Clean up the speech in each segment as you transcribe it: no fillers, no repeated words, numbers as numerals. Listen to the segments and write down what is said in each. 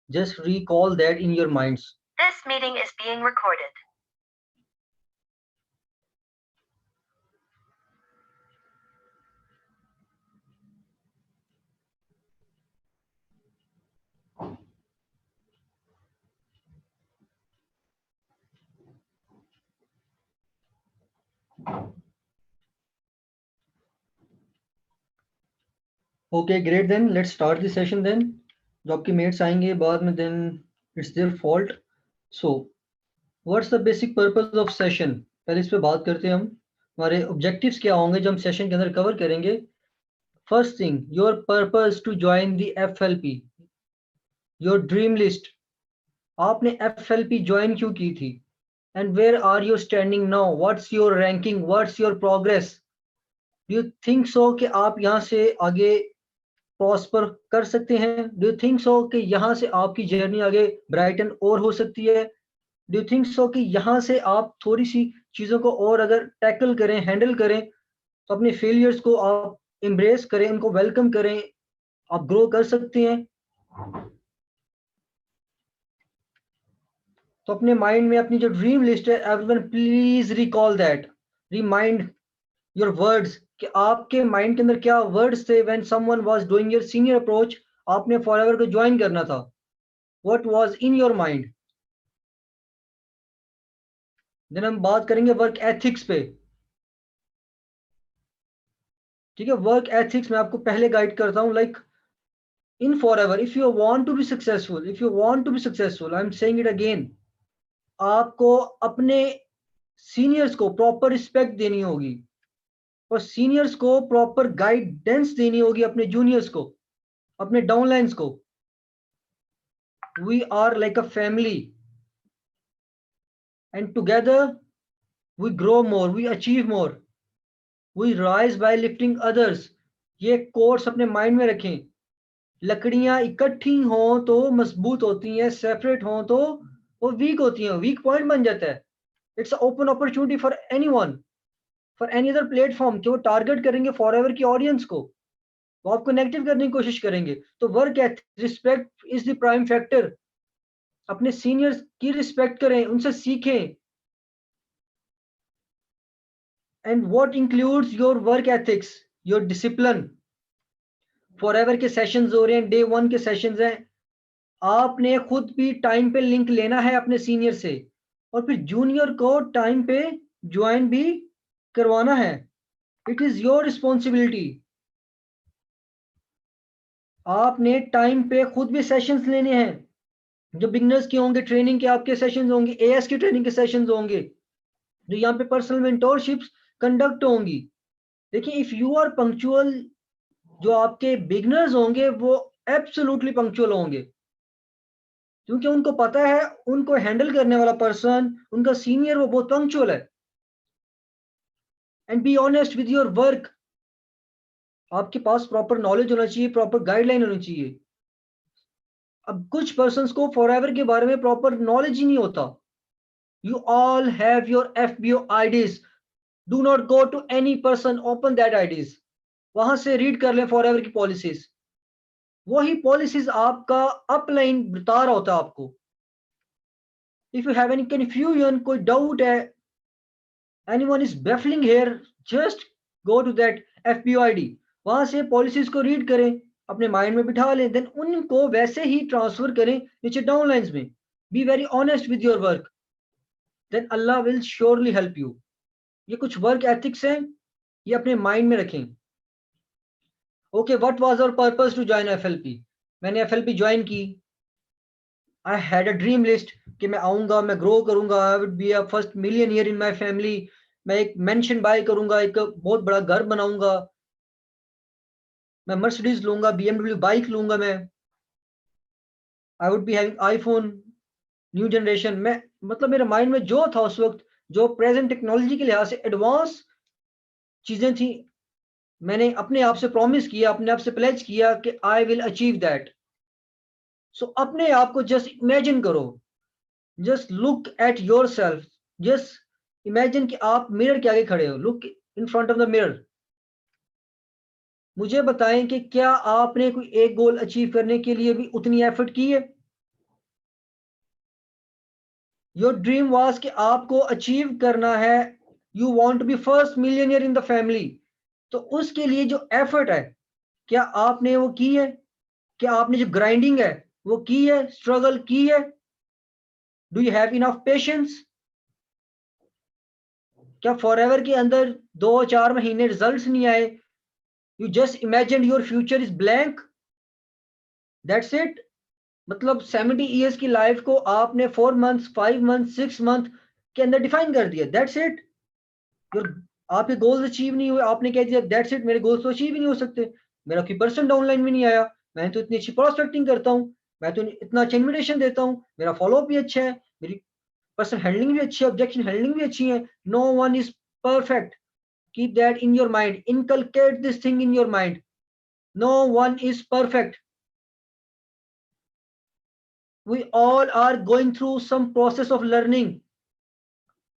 Just recall that in your minds. This meeting is being recorded. Okay, great then. Let's start the session then. जो आपके mates आएंगे बाद में then it's their fault. So, what's the basic purpose of session? पहले इस पे बात करते हैं हम. हमारे objectives क्या होंगे जो हम session के अंदर cover करेंगे. First thing, your purpose to join the FLP. Your dream list. आपने FLP join क्यों की थी? And where are you standing now? What's your ranking? What's your progress? Do you think so कि आप यहाँ से आगे प्रॉस्पर कर सकते हैं? डू यू थिंक सो कि यहाँ से आपकी जर्नी आगे ब्राइटन और हो सकती है? डू यू थिंक सो कि यहाँ से आप थोड़ी सी चीज़ों को और अगर टैकल करें, हैंडल करें, तो अपने फेलियर्स को आप एम्ब्रेस करें, उनको वेलकम करें, आप ग्रो कर सकते हैं? तो अपने माइंड में अपनी जो ड्रीम लिस्ट है, everyone please recall that, remind your words कि आपके माइंड के अंदर क्या वर्ड्स थे when someone was doing your senior approach, आपने फॉरएवर को ज्वाइन करना था. What was in your mind? देन हम बात करेंगे वर्क एथिक्स पे. ठीक है, वर्क एथिक्स में आपको पहले गाइड करता हूं. Like in forever, if you want to be successful, if you want to be successful, I am saying it again, आपको अपने सीनियर्स को प्रॉपर रिस्पेक्ट देनी होगी और सीनियर्स को प्रॉपर गाइडेंस देनी होगी अपने जूनियर्स को, अपने डाउनलाइंस को. We are like a family and together we grow more, we achieve more, we rise by lifting others. ये कोर्स अपने माइंड में रखें. लकड़ियां इकट्ठी हों तो मजबूत होती हैं, सेपरेट हों तो वो वीक होती हैं, वीक पॉइंट बन जाता है. It's open opportunity for anyone, for any other platform कि वो टारगेट करेंगे फॉरएवर की ऑडियंस को, वो आपको नेगेटिव करने की कोशिश करेंगे. तो work respect is the prime factor. अपने सीनियर्स की रिस्पेक्ट करें, उनसे सीखें. And what includes your work ethics, your discipline. Forever के सेशंस हो रहे हैं, डे 1 के सेशंस हैं. आपने खुद भी टाइम पे लिंक लेना है अपने सीनियर से और फिर जूनियर को टाइम पे ज्वाइन भी करवाना है. It is your responsibility. आपने टाइम पे खुद भी सेशंस लेने हैं. जो बिगनर्स के होंगे ट्रेनिंग के आपके सेशंस होंगे, एएस की ट्रेनिंग के सेशंस होंगे, जो यहाँ पे पर्सनल मेंटोरशिप्स कंडक्ट होंगी. देखिए, इफ यू आर पंक्चुअल, जो आपके बिगनर्स होंगे वो एब्सोल्युटली पंक्चुअल होंगे, क्योंकि उनको पता है उनको हैंडल करने वाला पर्सन, उनका सीनियर, वो बहुत पंक्चुअल है. And be honest with your work. आपके पास प्रॉपर नॉलेज होना चाहिए, प्रॉपर गाइडलाइन होनी चाहिए. अब कुछ पर्सन्स को फॉरएवर के बारे में प्रॉपर नॉलेज ही नहीं होता. You all have your FBO IDs. Do not go to any person, open that IDs, वहां से रीड कर लें फॉरएवर की पॉलिसीज. वही पॉलिसीज आपका अपलाइन बता रहा होता है आपको. If you have any confusion, कोई डाउट है, anyone is baffling here, just go to that FBO ID, वहां से पॉलिसीज को रीड करें, अपने माइंड में बिठा लें, देन उनको वैसे ही ट्रांसफर करें नीचे डाउनलाइंस में. Be very honest with your work, then Allah will surely help you. ये कुछ वर्क एथिक्स हैं, ये अपने माइंड में रखें. Okay, what was our purpose to join FLP? मैंने एफएलपी ज्वाइन की. I had a dream list कि मैं आऊंगा, मैं ग्रो करूंगा, I would be a first millionaire in my family. मैं एक मेंशन बाय करूंगा, एक बहुत बड़ा घर बनाऊंगा, मैं मर्सिडीज लूंगा, बीएमडब्ल्यू बाइक लूंगा, मैं आई would be having iPhone new generation. मैं मतलब मेरे माइंड में जो था उस वक्त, जो प्रेजेंट टेक्नोलॉजी के लिहाज से एडवांस चीजें थी, मैंने अपने आप से प्रॉमिस किया, अपने आप से प्लेज किया कि आई विल अचीव दैट. सो अपने आप को जस्ट इमेजिन करो, just look at your self, just imagine कि आप मिरर के आगे खड़े हो. Look in front of the mirror. मुझे बताएं कि क्या आपने कोई एक गोल अचीव करने के लिए भी उतनी एफर्ट की है? योर ड्रीम वाज कि आपको अचीव करना है, you want to be first millionaire in the family. तो उसके लिए जो एफर्ट है, क्या आपने वो की है? क्या आपने जो ग्राइंडिंग है वो की है, स्ट्रगल की है? Do you have enough patience? क्या फॉरएवर के अंदर 2-4 महीने रिजल्ट्स नहीं आए, you just imagine your future is blank, that's it? मतलब 70 ईयर्स की लाइफ को आपने 4 मंथ्स, 5 मंथ्स, 6 मंथ के अंदर डिफाइन कर दिया, दैट्स इट। योर आपके गोल्स अचीव नहीं हुए, आपने कह दिया दैट्स इट, मेरे गोल्स तो अचीव ही नहीं हो सकते, मेरा कोई परसेंट ऑनलाइन भी नहीं आया, मैं तो इतनी अच्छी प्रोस्पेक्टिंग करता हूँ, मैं तो इतना अच्छा इन्विटेशन देता हूँ, मेरा फॉलोअप भी अच्छा है, मेरी पर्सन हैंडलिंग भी अच्छी है, ऑब्जेक्शन हैंडलिंग भी अच्छी है। No one is perfect, keep that in your mind, inculcate this thing in your mind, no one is perfect, we all are going through some process of learning।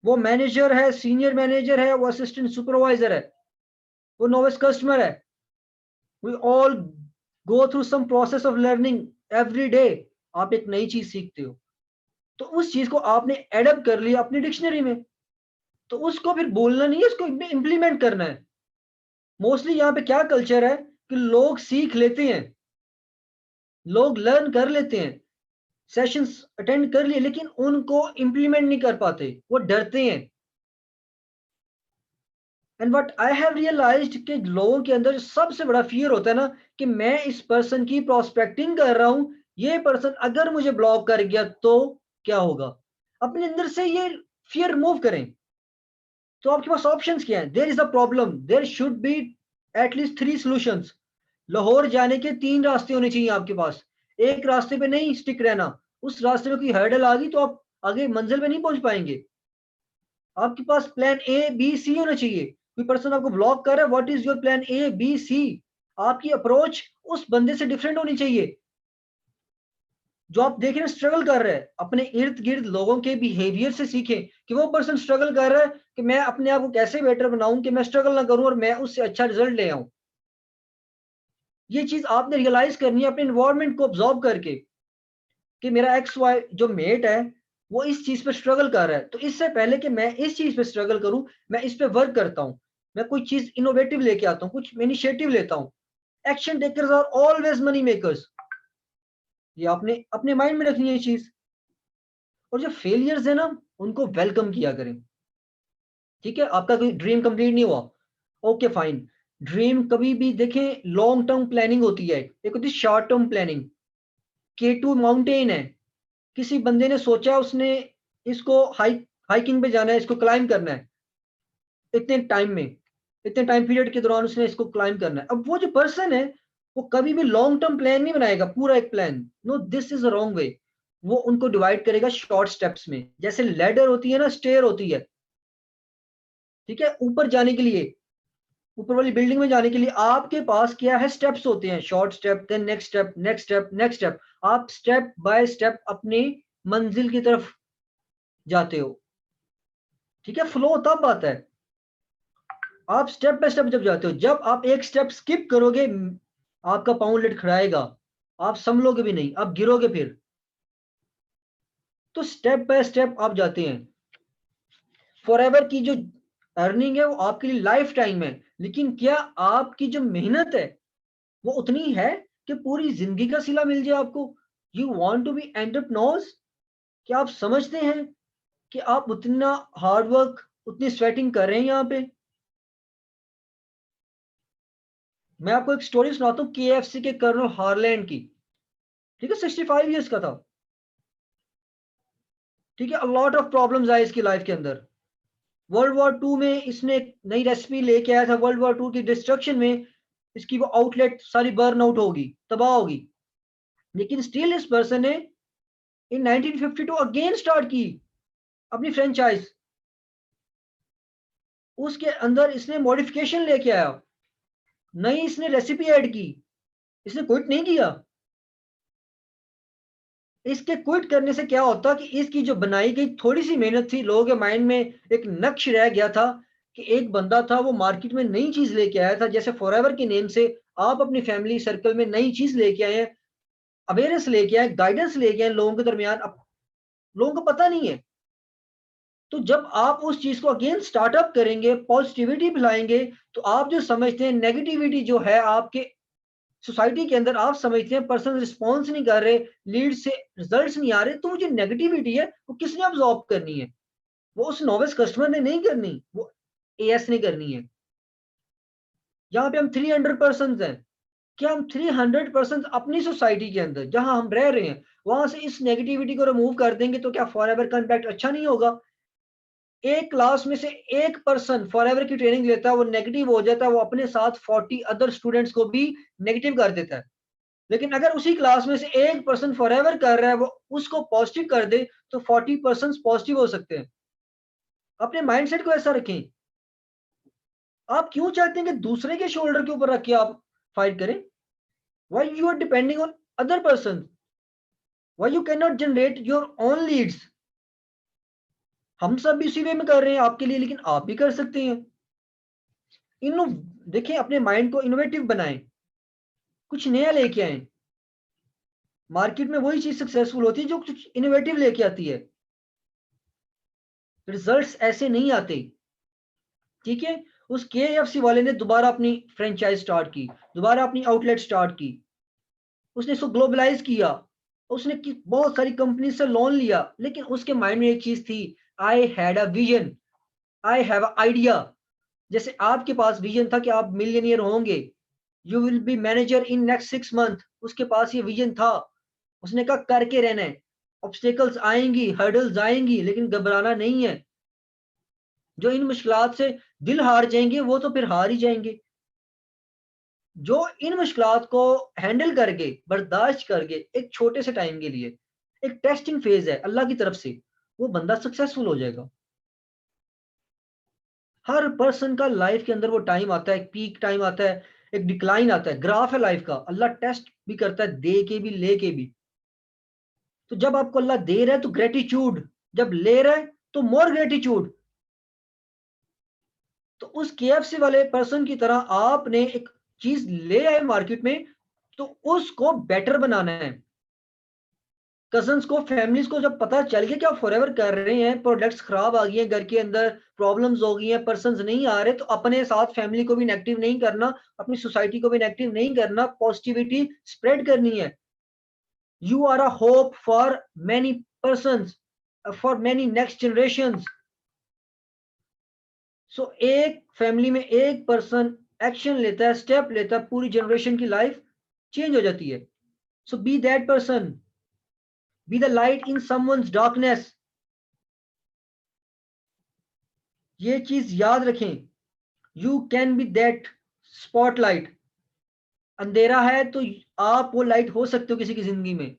वो manager है, senior manager है, वो assistant supervisor है, वो novice customer है, we all go through some process of learning every day। आप एक नई चीज सीखते हो, तो उस चीज को आपने एडप्ट कर लिया अपनी डिक्शनरी में, तो उसको फिर बोलना नहीं है, उसको इंप्लीमेंट करना है। मोस्टली यहाँ पे क्या कल्चर है कि लोग सीख लेते हैं, लोग लर्न कर लेते हैं, सेशंस अटेंड कर लिए, लेकिन उनको इंप्लीमेंट नहीं कर पाते, वो डरते हैं। And what I have realized कि लोगों के अंदर सबसे बड़ा फियर होता है ना, कि मैं इस पर्सन की प्रोस्पेक्टिंग कर रहा हूं, ये पर्सन अगर मुझे ब्लॉक कर गया तो क्या होगा। अपने अंदर से ये फियर रिमूव करें। तो आपके पास ऑप्शंस क्या है? There is a problem, there should be at least 3 solutions. Lahore जाने के 3 रास्ते होने चाहिए आपके पास। एक रास्ते पे नहीं स्टिक रहना, उस रास्ते में कोई हर्डल आ गई तो आप आगे मंजिल पे नहीं पहुंच पाएंगे। आपके पास प्लान ए बी सी होना चाहिए। कोई पर्सन आपको ब्लॉक कर रहा है, what is your plan A B C? आपकी अप्रोच उस बंदे से डिफरेंट होनी चाहिए जो आप देख रहे हैं स्ट्रगल कर रहा है। अपने इर्द गिर्द लोगों के बिहेवियर से सीखें कि वो पर्सन स्ट्रगल कर रहा है, कि मैं अपने आप को कैसे बेटर बनाऊं कि मैं स्ट्रगल ना करूं और मैं उससे अच्छा रिजल्ट ले आऊं। ये चीज आपने रियलाइज करनी है अपने इन्वायरमेंट को ऑब्जर्व करके, कि मेरा एक्स वाई जो मेट है वो इस चीज पे स्ट्रगल कर रहा है, तो इससे पहले कि मैं इस चीज पे स्ट्रगल करूं, मैं इस पे वर्क करता हूं, मैं कोई चीज इनोवेटिव लेके आता हूं, कुछ इनिशिएटिव लेता हूं। Action takers are always money makers, ये आपने अपने माइंड में रखनी है ये चीज। और जो फेलियर्स है ना, उनको वेलकम किया करें। ठीक है, आपका कोई ड्रीम कंप्लीट नहीं हुआ, ओके फाइन। ड्रीम कभी भी देखें, लॉन्ग टर्म प्लानिंग होती है, एक होती है short term planning. K2 mountain है, किसी बंदे ने सोचा उसने इसको हाइकिंग पे जाना है, इसको क्लाइम करना है, इतने टाइम में, इतने टाइम पीरियड के दौरान उसने इसको क्लाइम करना है। अब वो जो पर्सन है वो कभी भी लॉन्ग टर्म प्लान नहीं बनाएगा, पूरा एक plan, no this is wrong way. वो उनको डिवाइड करेगा शॉर्ट स्टेप्स में, जैसे लेडर होती है ना, स्टेयर होती है। ठीक है, ऊपर जाने के लिए, ऊपर वाली बिल्डिंग में जाने के लिए आपके पास क्या है, स्टेप्स होते हैं, short step, then next step, next step, next step. आप स्टेप बाय स्टेप अपनी मंजिल की तरफ जाते हो। ठीक है, फ्लो तब आता है आप स्टेप बाय स्टेप जब जाते हो। जब आप एक स्टेप स्किप करोगे, आपका पाँव लटखड़ाएगा, आप संभलोगे भी नहीं, आप गिरोगे फिर। तो स्टेप बाय स्टेप आप जाते हैं। फॉरएवर की जो अर्निंग है वो आपके लिए लाइफ टाइम है, लेकिन क्या आपकी जो मेहनत है वो उतनी है कि पूरी जिंदगी का सिला मिल जाए आपको? You want to be entrepreneurs? क्या आप समझते हैं कि आप उतना हार्ड वर्क, उतनी स्वेटिंग कर रहे हैं यहाँ पे? मैं आपको एक स्टोरी सुनाता हूँ KFC के कर्नल हार्लैंड की। ठीक है, 65 ईयर्स का था। ठीक है, लॉट ऑफ प्रॉब्लम्स आए इसकी लाइफ के अंदर। वर्ल्ड वॉर 2 में इसने एक नई रेसिपी लेके आया था, वर्ल्ड वॉर 2 की डिस्ट्रक्शन में इसकी वो आउटलेट सारी बर्न आउट होगी, तबाह होगी, लेकिन स्टिल इस पर्सन ने इन 1952 अगेन स्टार्ट की अपनी फ्रेंचाइज। उसके अंदर इसने मॉडिफिकेशन लेके आया, नई इसने रेसिपी ऐड की, इसने क्विट नहीं किया। इसके क्विट करने से क्या होता कि इसकी जो बनाई गई थोड़ी सी मेहनत थी, लोगों के माइंड में एक नक्श रह गया था कि एक बंदा था वो मार्केट में नई चीज लेके आया था। जैसे फॉरएवर के नेम से आप अपनी फैमिली सर्कल में नई चीज लेके आए हैं, अवेयरनेस लेके आए, गाइडेंस लेके आए लोगों के दरमियान। अब लोगों को पता नहीं है, तो जब आप उस चीज को अगेन स्टार्टअप करेंगे, पॉजिटिविटी फैलाएंगे, तो आप जो समझते हैं नेगेटिविटी जो है आपके सोसाइटी के अंदर, आप समझते हैं पर्सन रिस्पॉन्स नहीं कर रहे, लीड से रिजल्ट्स नहीं आ रहे, तो वो जो नेगेटिविटी है वो किसने अब्सॉर्ब करनी है? वो उस नोविस कस्टमर ने नहीं करनी, वो एएस ने करनी है। यहाँ पे हम 300 पर्सन हैं, क्या हम 300 पर्सन अपनी सोसाइटी के अंदर जहां हम रह रहे हैं वहां से इस नेगेटिविटी को रिमूव कर देंगे तो क्या फॉर एवर का इम्पैक्ट अच्छा नहीं होगा? एक क्लास में से एक पर्सन फॉर एवर की ट्रेनिंग लेता है, वो नेगेटिव हो जाता है, वो अपने साथ 40 अदर स्टूडेंट्स को भी नेगेटिव कर देता है। लेकिन अगर उसी क्लास में से एक पर्सन फॉर एवर कर रहा है, वो उसको पॉजिटिव कर दे, तो 40 पर्सन पॉजिटिव हो सकते हैं। अपने माइंडसेट को ऐसा रखें। आप क्यों चाहते हैं कि दूसरे के शोल्डर के ऊपर रख के आप फाइट करें? Why you are depending on other person? Why you can not generate your own leads? हम सब भी इसी वे में कर रहे हैं आपके लिए, लेकिन आप भी कर सकते हैं। इनो देखिए, अपने माइंड को इनोवेटिव बनाएं, कुछ नया लेके आए। मार्केट में वही चीज सक्सेसफुल होती है जो कुछ इनोवेटिव लेके आती है। रिजल्ट्स ऐसे नहीं आते। ठीक है, उस केएफसी वाले ने दोबारा अपनी फ्रेंचाइज स्टार्ट की, दोबारा अपनी आउटलेट स्टार्ट की, उसने इसको ग्लोबलाइज किया, उसने बहुत सारी कंपनी से लोन लिया, लेकिन उसके माइंड में एक चीज थी, आई had a vision, I have a idea. जैसे आपके पास विजन था कि आप मिलियनियर होंगे, you will be manager in next 6 month, उसके पास ये विजन था। उसने कहा करके रहना है, ऑब्स्टेकल्स आएंगी, हर्डल्स आएंगी, लेकिन घबराना नहीं है। जो इन मुश्किलात से दिल हार जाएंगे वो तो फिर हार ही जाएंगे। जो इन मुश्किलात को हैंडल करके, बर्दाश्त करके, एक छोटे से टाइम के लिए, एक टेस्टिंग फेज है अल्लाह की तरफ से, वो बंदा सक्सेसफुल हो जाएगा। हर पर्सन का लाइफ के अंदर वो टाइम आता है, एक पीक टाइम आता है, एक डिक्लाइन आता है, ग्राफ है लाइफ का। अल्लाह टेस्ट भी करता है, दे के भी ले के भी। तो जब आपको अल्लाह दे रहा है तो ग्रेटिट्यूड, जब ले रहा है तो मोर ग्रेटिट्यूड। तो उस केएफसी वाले पर्सन की तरह आपने एक चीज ले आए मार्केट में, तो उसको बेटर बनाना है। कजन्स को, फैमिलीज को जब पता चल गया कि आप फॉरएवर कर रहे हैं, प्रोडक्ट्स खराब आ गई हैं, घर के अंदर प्रॉब्लम्स हो गई हैं, पर्सन्स नहीं आ रहे, तो अपने साथ फैमिली को भी नेगेटिव नहीं करना, अपनी सोसाइटी को भी नेगेटिव नहीं करना, पॉजिटिविटी स्प्रेड करनी है। You are a hope for many persons, for many next generations. So एक फैमिली में एक पर्सन एक्शन लेता है, स्टेप लेता है, पूरी जनरेशन की लाइफ चेंज हो जाती है। So be that person, be the light in someone's darkness. ये चीज याद रखें, you can be that spotlight. अंधेरा है तो आप वो लाइट हो सकते हो किसी की जिंदगी में।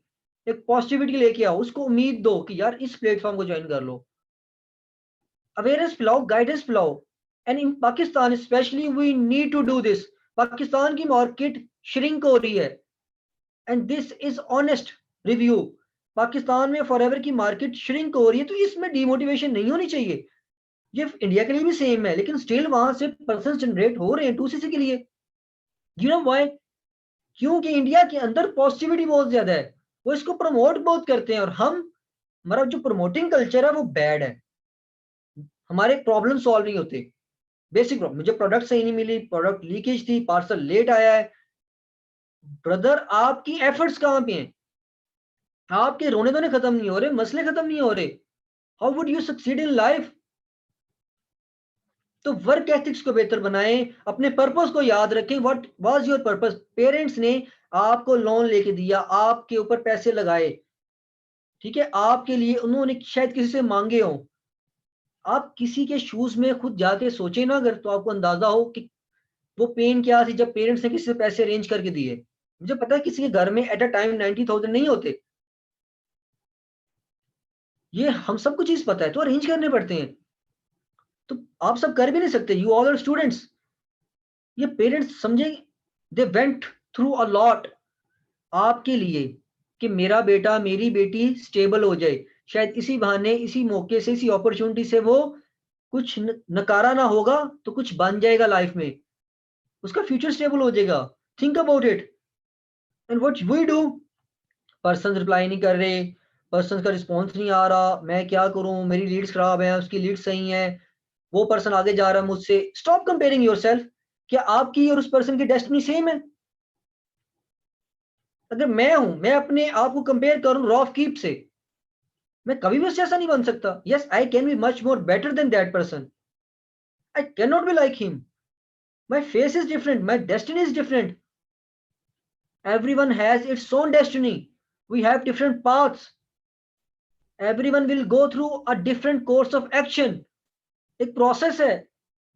एक पॉजिटिविटी लेके आओ, उसको उम्मीद दो कि यार इस प्लेटफॉर्म को ज्वाइन कर लो, अवेयरनेस फैलाओ, गाइडेंस फैलाओ। And in Pakistan specially we need to do this. Pakistan की मार्केट श्रिंक हो रही है, and this is honest review. Pakistan में फॉरएवर की मार्केट श्रिंक हो रही है, तो इसमें डिमोटिवेशन नहीं होनी चाहिए। ये इंडिया के लिए भी सेम है, लेकिन स्टिल वहां से पर्सन जनरेट हो रहे हैं 2cc के लिए। You know why? क्योंकि इंडिया के अंदर पॉजिटिविटी बहुत ज्यादा है, वो इसको प्रमोट बहुत करते हैं, और हम, हमारा जो प्रमोटिंग कल्चर है वो बैड है। हमारे प्रॉब्लम सॉल्व नहीं होते। बेसिक प्रॉब्लम, मुझे प्रोडक्ट सही नहीं मिली, प्रोडक्ट लीकेज थी, पार्सल लेट आया है। ब्रदर, आपकी एफर्ट्स कहाँ पे हैं? आपके रोने धोने खत्म नहीं हो रहे, मसले खत्म नहीं हो रहे, how would you succeed in life? तो वर्क एथिक्स को बेहतर बनाएं, अपने पर्पस को याद रखें। What was your purpose? Parents ने आपको लोन लेके दिया, आपके ऊपर पैसे लगाए, ठीक है, आपके लिए उन्होंने शायद किसी से मांगे हो। आप किसी के शूज में खुद जाके सोचे ना अगर, तो आपको अंदाजा हो कि वो पेन क्या थी जब पेरेंट्स ने किसी से पैसे अरेंज करके दिए। मुझे पता है किसी के घर में एट अ टाइम 90,000 नहीं होते, ये हम सबको चीज पता है, तो अरेंज करने पड़ते हैं। तो आप सब कर भी नहीं सकते, यू ऑल आर स्टूडेंट्स। ये पेरेंट्स समझे, they went through a lot आपके लिए, कि मेरा बेटा मेरी बेटी स्टेबल हो जाए, शायद इसी बहाने, इसी मौके से, इसी अपॉर्चुनिटी से वो कुछ नकारा ना होगा तो कुछ बन जाएगा लाइफ में, उसका फ्यूचर स्टेबल हो जाएगा। Think about it. And what we do, person reply नहीं कर रहे, पर्सन का रिस्पॉन्स नहीं आ रहा, मैं क्या करूं, मेरी लीड्स खराब है, उसकी लीड्स सही है, वो पर्सन आगे जा रहा है मुझसे। Stop comparing yourself. क्या आपकी और उस पर्सन की डेस्टिनी सेम है? अगर मैं अपने आप को कंपेयर करूं रॉफ कीप से, मैं कभी भी उससे ऐसा नहीं बन सकता। Yes, I can be much more better than that person, I can not be like him. My face is different, my destiny is different. Everyone has its own destiny. We have different paths. Everyone will go through a different course of action. एक process है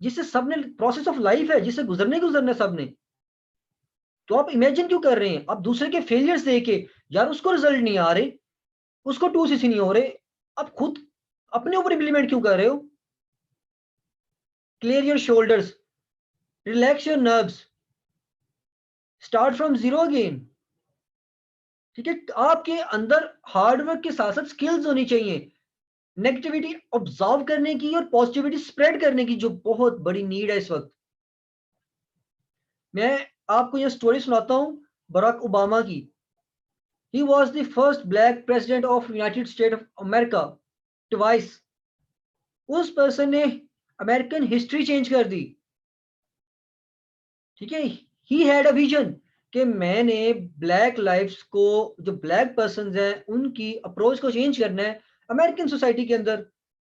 जिससे सबने, process of life है जिससे गुजरना सबने। तो आप इमेजिन क्यों कर रहे हैं? आप दूसरे के फेलियर्स देके, यार उसको रिजल्ट नहीं आ रहे, उसको 2cc नहीं हो रहे, आप खुद अपने ऊपर इंप्लीमेंट क्यों कर रहे हो? Clear your shoulders, relax your nerves, start from zero again. ठीक है, आपके अंदर हार्डवर्क के साथ साथ स्किल्स होनी चाहिए, नेगेटिविटी ऑब्जर्व करने की और पॉजिटिविटी स्प्रेड करने की, जो बहुत बड़ी नीड है इस वक्त। मैं आपको यह स्टोरी सुनाता हूं बराक ओबामा की। He was the first black president of United state of America twice. उस पर्सन ने अमेरिकन हिस्ट्री चेंज कर दी। ठीक है, ही हैड अ विजन कि मैंने ब्लैक लाइफ्स को, जो ब्लैक पर्सन हैं उनकी अप्रोच को चेंज करना है अमेरिकन सोसाइटी के अंदर।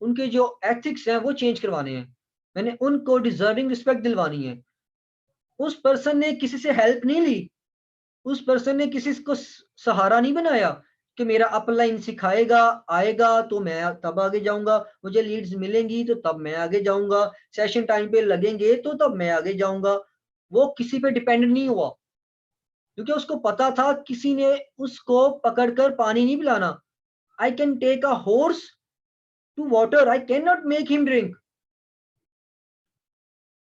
उनके जो एथिक्स हैं वो चेंज करवाने हैं, मैंने उनको डिजर्विंग रिस्पेक्ट दिलवानी है। उस पर्सन ने किसी से हेल्प नहीं ली, उस पर्सन ने किसी को सहारा नहीं बनाया कि मेरा अपलाइन सिखाएगा, आएगा तो मैं तब आगे जाऊंगा, मुझे लीड्स मिलेंगी तो तब मैं आगे जाऊंगा, सेशन टाइम पे लगेंगे तो तब मैं आगे जाऊंगा। वो किसी पे डिपेंडेंट नहीं हुआ, क्योंकि उसको पता था किसी ने उसको पकड़कर पानी नहीं पिलाना। I can take a horse to water, I can not make him drink.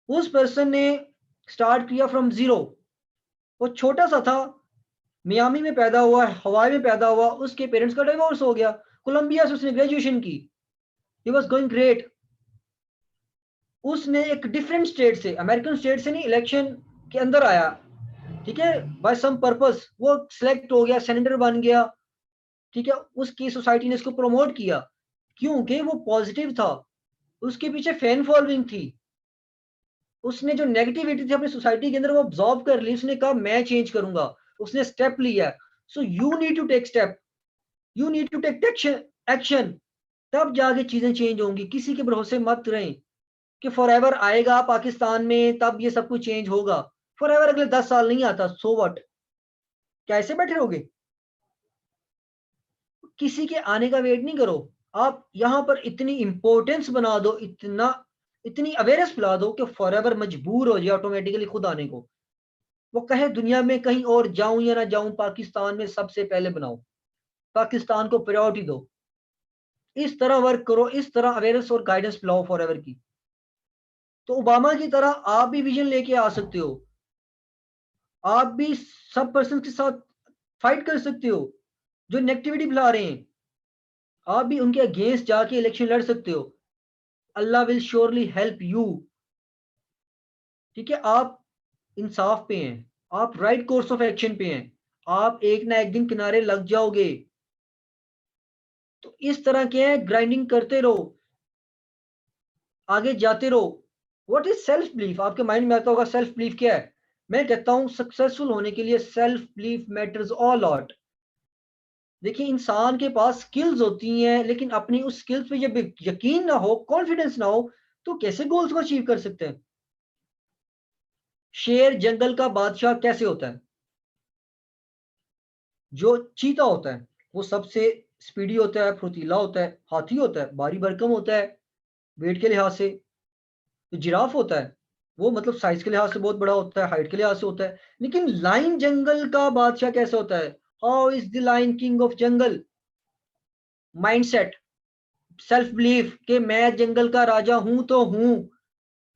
उस पर्सन ने स्टार्ट किया फ्रॉम जीरो। वो छोटा सा था, मियामी में पैदा हुआ, हवाई में पैदा हुआ, उसके पेरेंट्स का डिवोर्स हो गया, कोलंबिया से उसने ग्रेजुएशन की, ही वाज गोइंग ग्रेट। उसने एक डिफरेंट स्टेट से, अमेरिकन स्टेट से नहीं, इलेक्शन के अंदर आया, ठीक है, बाय सम पर्पस वो सिलेक्ट हो गया, सेनेटर बन गया। ठीक है, उसकी सोसाइटी ने इसको प्रमोट किया क्योंकि वो पॉजिटिव था, उसके पीछे फैन फॉलोइंग थी। उसने जो नेगेटिविटी थी अपनी सोसाइटी के अंदर वो ऑब्जॉर्व कर ली, उसने कहा मैं चेंज करूंगा, उसने स्टेप लिया। So you need to take step, you need to take action, तब जाके चीजें चेंज होंगी। किसी के भरोसे मत रहें कि फॉर एवर आएगा पाकिस्तान में तब ये सब कुछ चेंज होगा। फॉर एवर अगले 10 साल नहीं आता, सो व्हाट, क्या ऐसे बैठे रहोगे? किसी के आने का वेट नहीं करो। आप यहां पर इतनी इंपॉर्टेंस बना दो, इतनी अवेयरनेस फैला दो कि फॉर एवर मजबूर हो जाए ऑटोमेटिकली खुद आने को। वो कहे दुनिया में कहीं और जाऊं या ना जाऊं, पाकिस्तान में सबसे पहले बनाओ, पाकिस्तान को प्रायोरिटी दो। इस तरह वर्क करो, इस तरह अवेयरनेस और गाइडेंस फैलाओ फॉर एवर की। तो ओबामा की तरह आप भी विजन लेके आ सकते हो, आप भी सब पर्सन के साथ फाइट कर सकते हो जो नेगेटिविटी फैला रहे हैं, आप भी उनके अगेंस्ट जाके इलेक्शन लड़ सकते हो। अल्लाह विल श्योरली हेल्प यू। ठीक है, आप इंसाफ पे हैं, आप राइट कोर्स ऑफ एक्शन पे हैं, आप एक ना एक दिन किनारे लग जाओगे। तो इस तरह के हैं, ग्राइंडिंग करते रहो, आगे जाते रहो। What is self belief? आपके माइंड में आता होगा सेल्फ बिलीफ क्या है। मैं कहता हूं सक्सेसफुल होने के लिए self belief matters all lot. देखिए, इंसान के पास स्किल्स होती हैं, लेकिन अपनी उस स्किल्स पे जब यकीन ना हो, कॉन्फिडेंस ना हो, तो कैसे गोल्स को अचीव कर सकते हैं? शेर जंगल का बादशाह कैसे होता है? जो चीता होता है वो सबसे स्पीडी होता है, फुर्तीला होता है। हाथी होता है भारी भरकम होता है वेट के लिहाज से। तो जिराफ होता है वो मतलब साइज के लिहाज से बहुत बड़ा होता है, हाइट के लिहाज से होता है। लेकिन लाइन जंगल का बादशाह कैसे होता है? How is the lion king of jungle? Mindset, self belief कि मैं जंगल का राजा हूं तो हूं,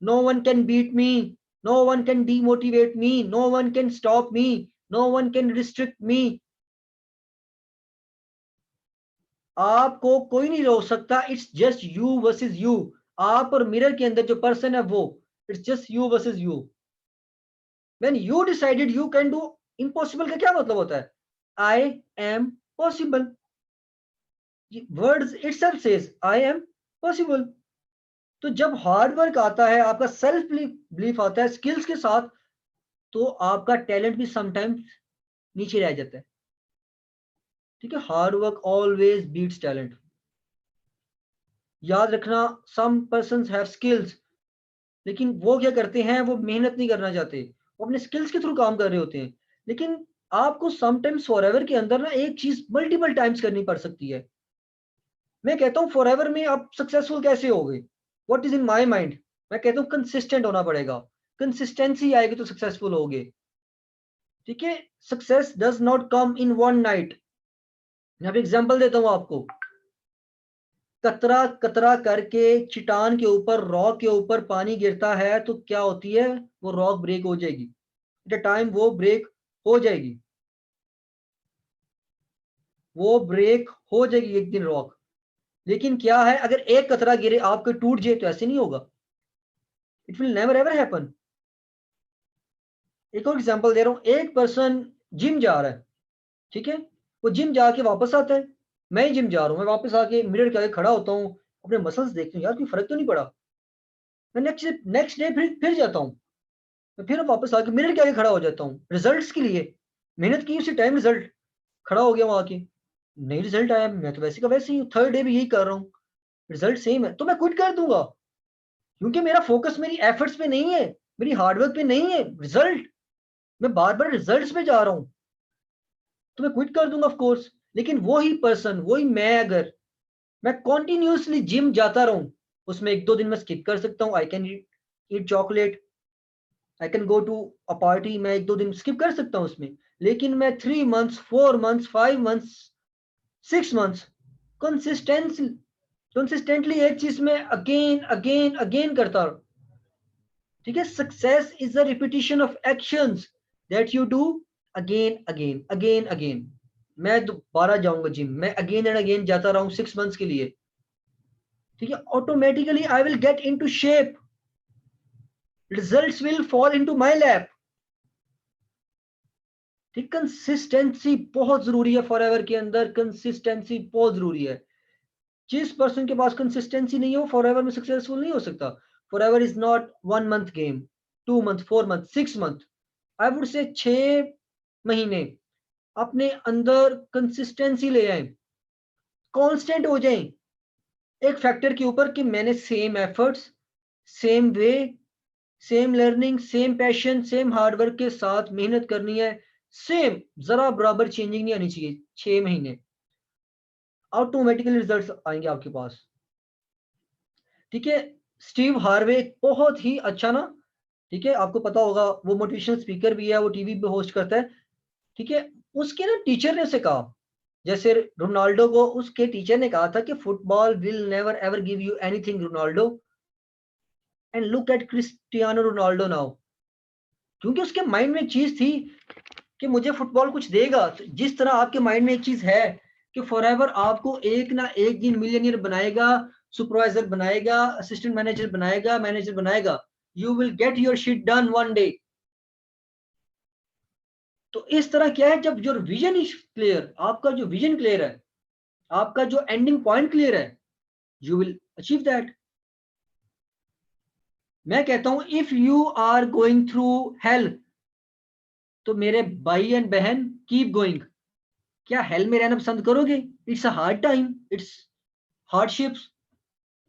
no one can beat me, no one can demotivate me, no one can stop me, no one can restrict me. आपको कोई नहीं रोक सकता, it's just you versus you. आप और मिरर के अंदर जो पर्सन है वो, it's just you versus you. When you decided you can do, impossible का क्या मतलब होता है? I am possible. Words itself says I am possible. तो जब हार्ड वर्क आता है, आपका सेल्फ बिलीफ आता है स्किल्स के साथ, तो आपका टैलेंट भी समटाइम्स नीचे रह जाता है। ठीक है, hard work always beats talent. याद रखना, सम पर्सन्स हैव स्किल्स, लेकिन वो क्या करते हैं, वो मेहनत नहीं करना चाहते, वो अपने स्किल्स के थ्रू काम कर रहे होते हैं। लेकिन आपको समटाइम्स फॉरएवर के अंदर ना एक चीज मल्टीपल टाइम्स करनी पड़ सकती है। मैं कहता हूँ फॉरएवर में आप सक्सेसफुल कैसे होगे, what is in my mind, मैं कहता हूँ कंसिस्टेंट होना पड़ेगा। कंसिस्टेंसी आएगी तो सक्सेसफुल होगे। ठीक है, success does not come in one night. मैं अभी एग्जांपल देता हूँ आपको। कतरा कतरा करके चट्टान के ऊपर, रॉक के ऊपर पानी गिरता है तो क्या होती है, वो रॉक ब्रेक हो जाएगी। एट टाइम वो ब्रेक हो जाएगी, वो ब्रेक हो जाएगी एक दिन रॉक। लेकिन क्या है, अगर एक कतरा गिरे आपके टूट जाए तो ऐसे नहीं होगा, it will never ever happen. एक और एग्जांपल दे रहा हूं, एक पर्सन जिम जा रहा है, ठीक है, वो जिम जाके वापस आता है। मैं ही जिम जा रहा हूं, मैं वापस आके मिरर के आगे खड़ा होता हूं, अपने मसल्स देखता हूं, यार कोई फर्क तो नहीं पड़ा। मैं नेक्स्ट डे फिर जाता हूं, मैं फिर वापस आके मिरर के आगे खड़ा हो जाता हूँ रिजल्ट्स के लिए। मेहनत की उसी टाइम, रिजल्ट खड़ा हो गया वहां आके, नहीं रिजल्ट आया, मैं तो वैसे का वैसे ही हूँ, थर्ड डे भी यही कर रहा हूँ, रिजल्ट सेम है, तो मैं क्विट कर दूंगा। क्योंकि मेरा फोकस मेरी एफर्ट्स पे नहीं है, मेरी हार्डवर्क पे नहीं है, रिजल्ट, मैं बार बार रिजल्ट्स पे जा रहा हूँ, तो मैं क्विट कर दूंगा ऑफ कोर्स। लेकिन वही पर्सन, वही मैं, अगर मैं कॉन्टिन्यूसली जिम जाता रहूं, उसमें एक दो दिन मैं स्किप कर सकता हूँ, I can eat chocolate, I can go to a party, मैं एक दो दिन स्किप कर सकता हूँ उसमें। लेकिन मैं 3 months, 4 months, 5 months, 6 months consistency consistently एक चीज में अगेन अगेन अगेन करता हूँ। ठीक है, success is a repetition of actions that you do again again again again. मैं दोबारा जाऊंगा जिम, मैं अगेन एंड अगेन जाता रहूं 6 मंथ्स के लिए, ठीक है, automatically I will get into shape, results will fall into my lap. ठीक, कंसिस्टेंसी बहुत जरूरी है फॉरएवर के अंदर, कंसिस्टेंसी बहुत जरूरी है। जिस पर्सन के पास कंसिस्टेंसी नहीं हो, फॉरएवर में सक्सेसफुल नहीं हो सकता। Forever is not 1 month game, 2 month, 4 month, 6 month, I would say 6 महीने अपने अंदर कंसिस्टेंसी ले आए, कांस्टेंट हो जाएं एक फैक्टर के ऊपर कि मैंने same efforts, same way, same learning, same passion, same hard work के साथ मेहनत करनी है, सेम, जरा बराबर चेंजिंग नहीं आनी चाहिए। 6 महीने ऑटोमेटिकली रिजल्ट्स आएंगे आपके पास। ठीक है, स्टीव हार्वे बहुत ही अच्छा ना, ठीक है, आपको पता होगा, वो मोटिवेशनल स्पीकर भी है, वो टीवी पे होस्ट करता है। ठीक है, उसके ना टीचर ने उसे कहा, जैसे रोनाल्डो को उसके टीचर ने कहा था कि football will never ever give you anything Ronaldo, and look eight Cristiano Ronaldo now. क्योंकि उसके माइंड में एक चीज थी कि मुझे फुटबॉल कुछ देगा। तो जिस तरह आपके माइंड में एक चीज है कि फॉरएवर आपको एक ना एक दिन मिलियनियर बनाएगा, सुपरवाइजर बनाएगा, असिस्टेंट मैनेजर बनाएगा, मैनेजर बनाएगा, you will get your shit done one day. तो इस तरह क्या है, जब योर विजन इज क्लियर, आपका जो विजन क्लियर है, आपका जो एंडिंग पॉइंट क्लियर है, यू विल अचीव दैट। मैं कहता हूं if you are going through hell, तो मेरे भाई एंड बहन, कीप गोइंग। क्या हेल में रहना पसंद करोगे? It's a hard time, it's hardships,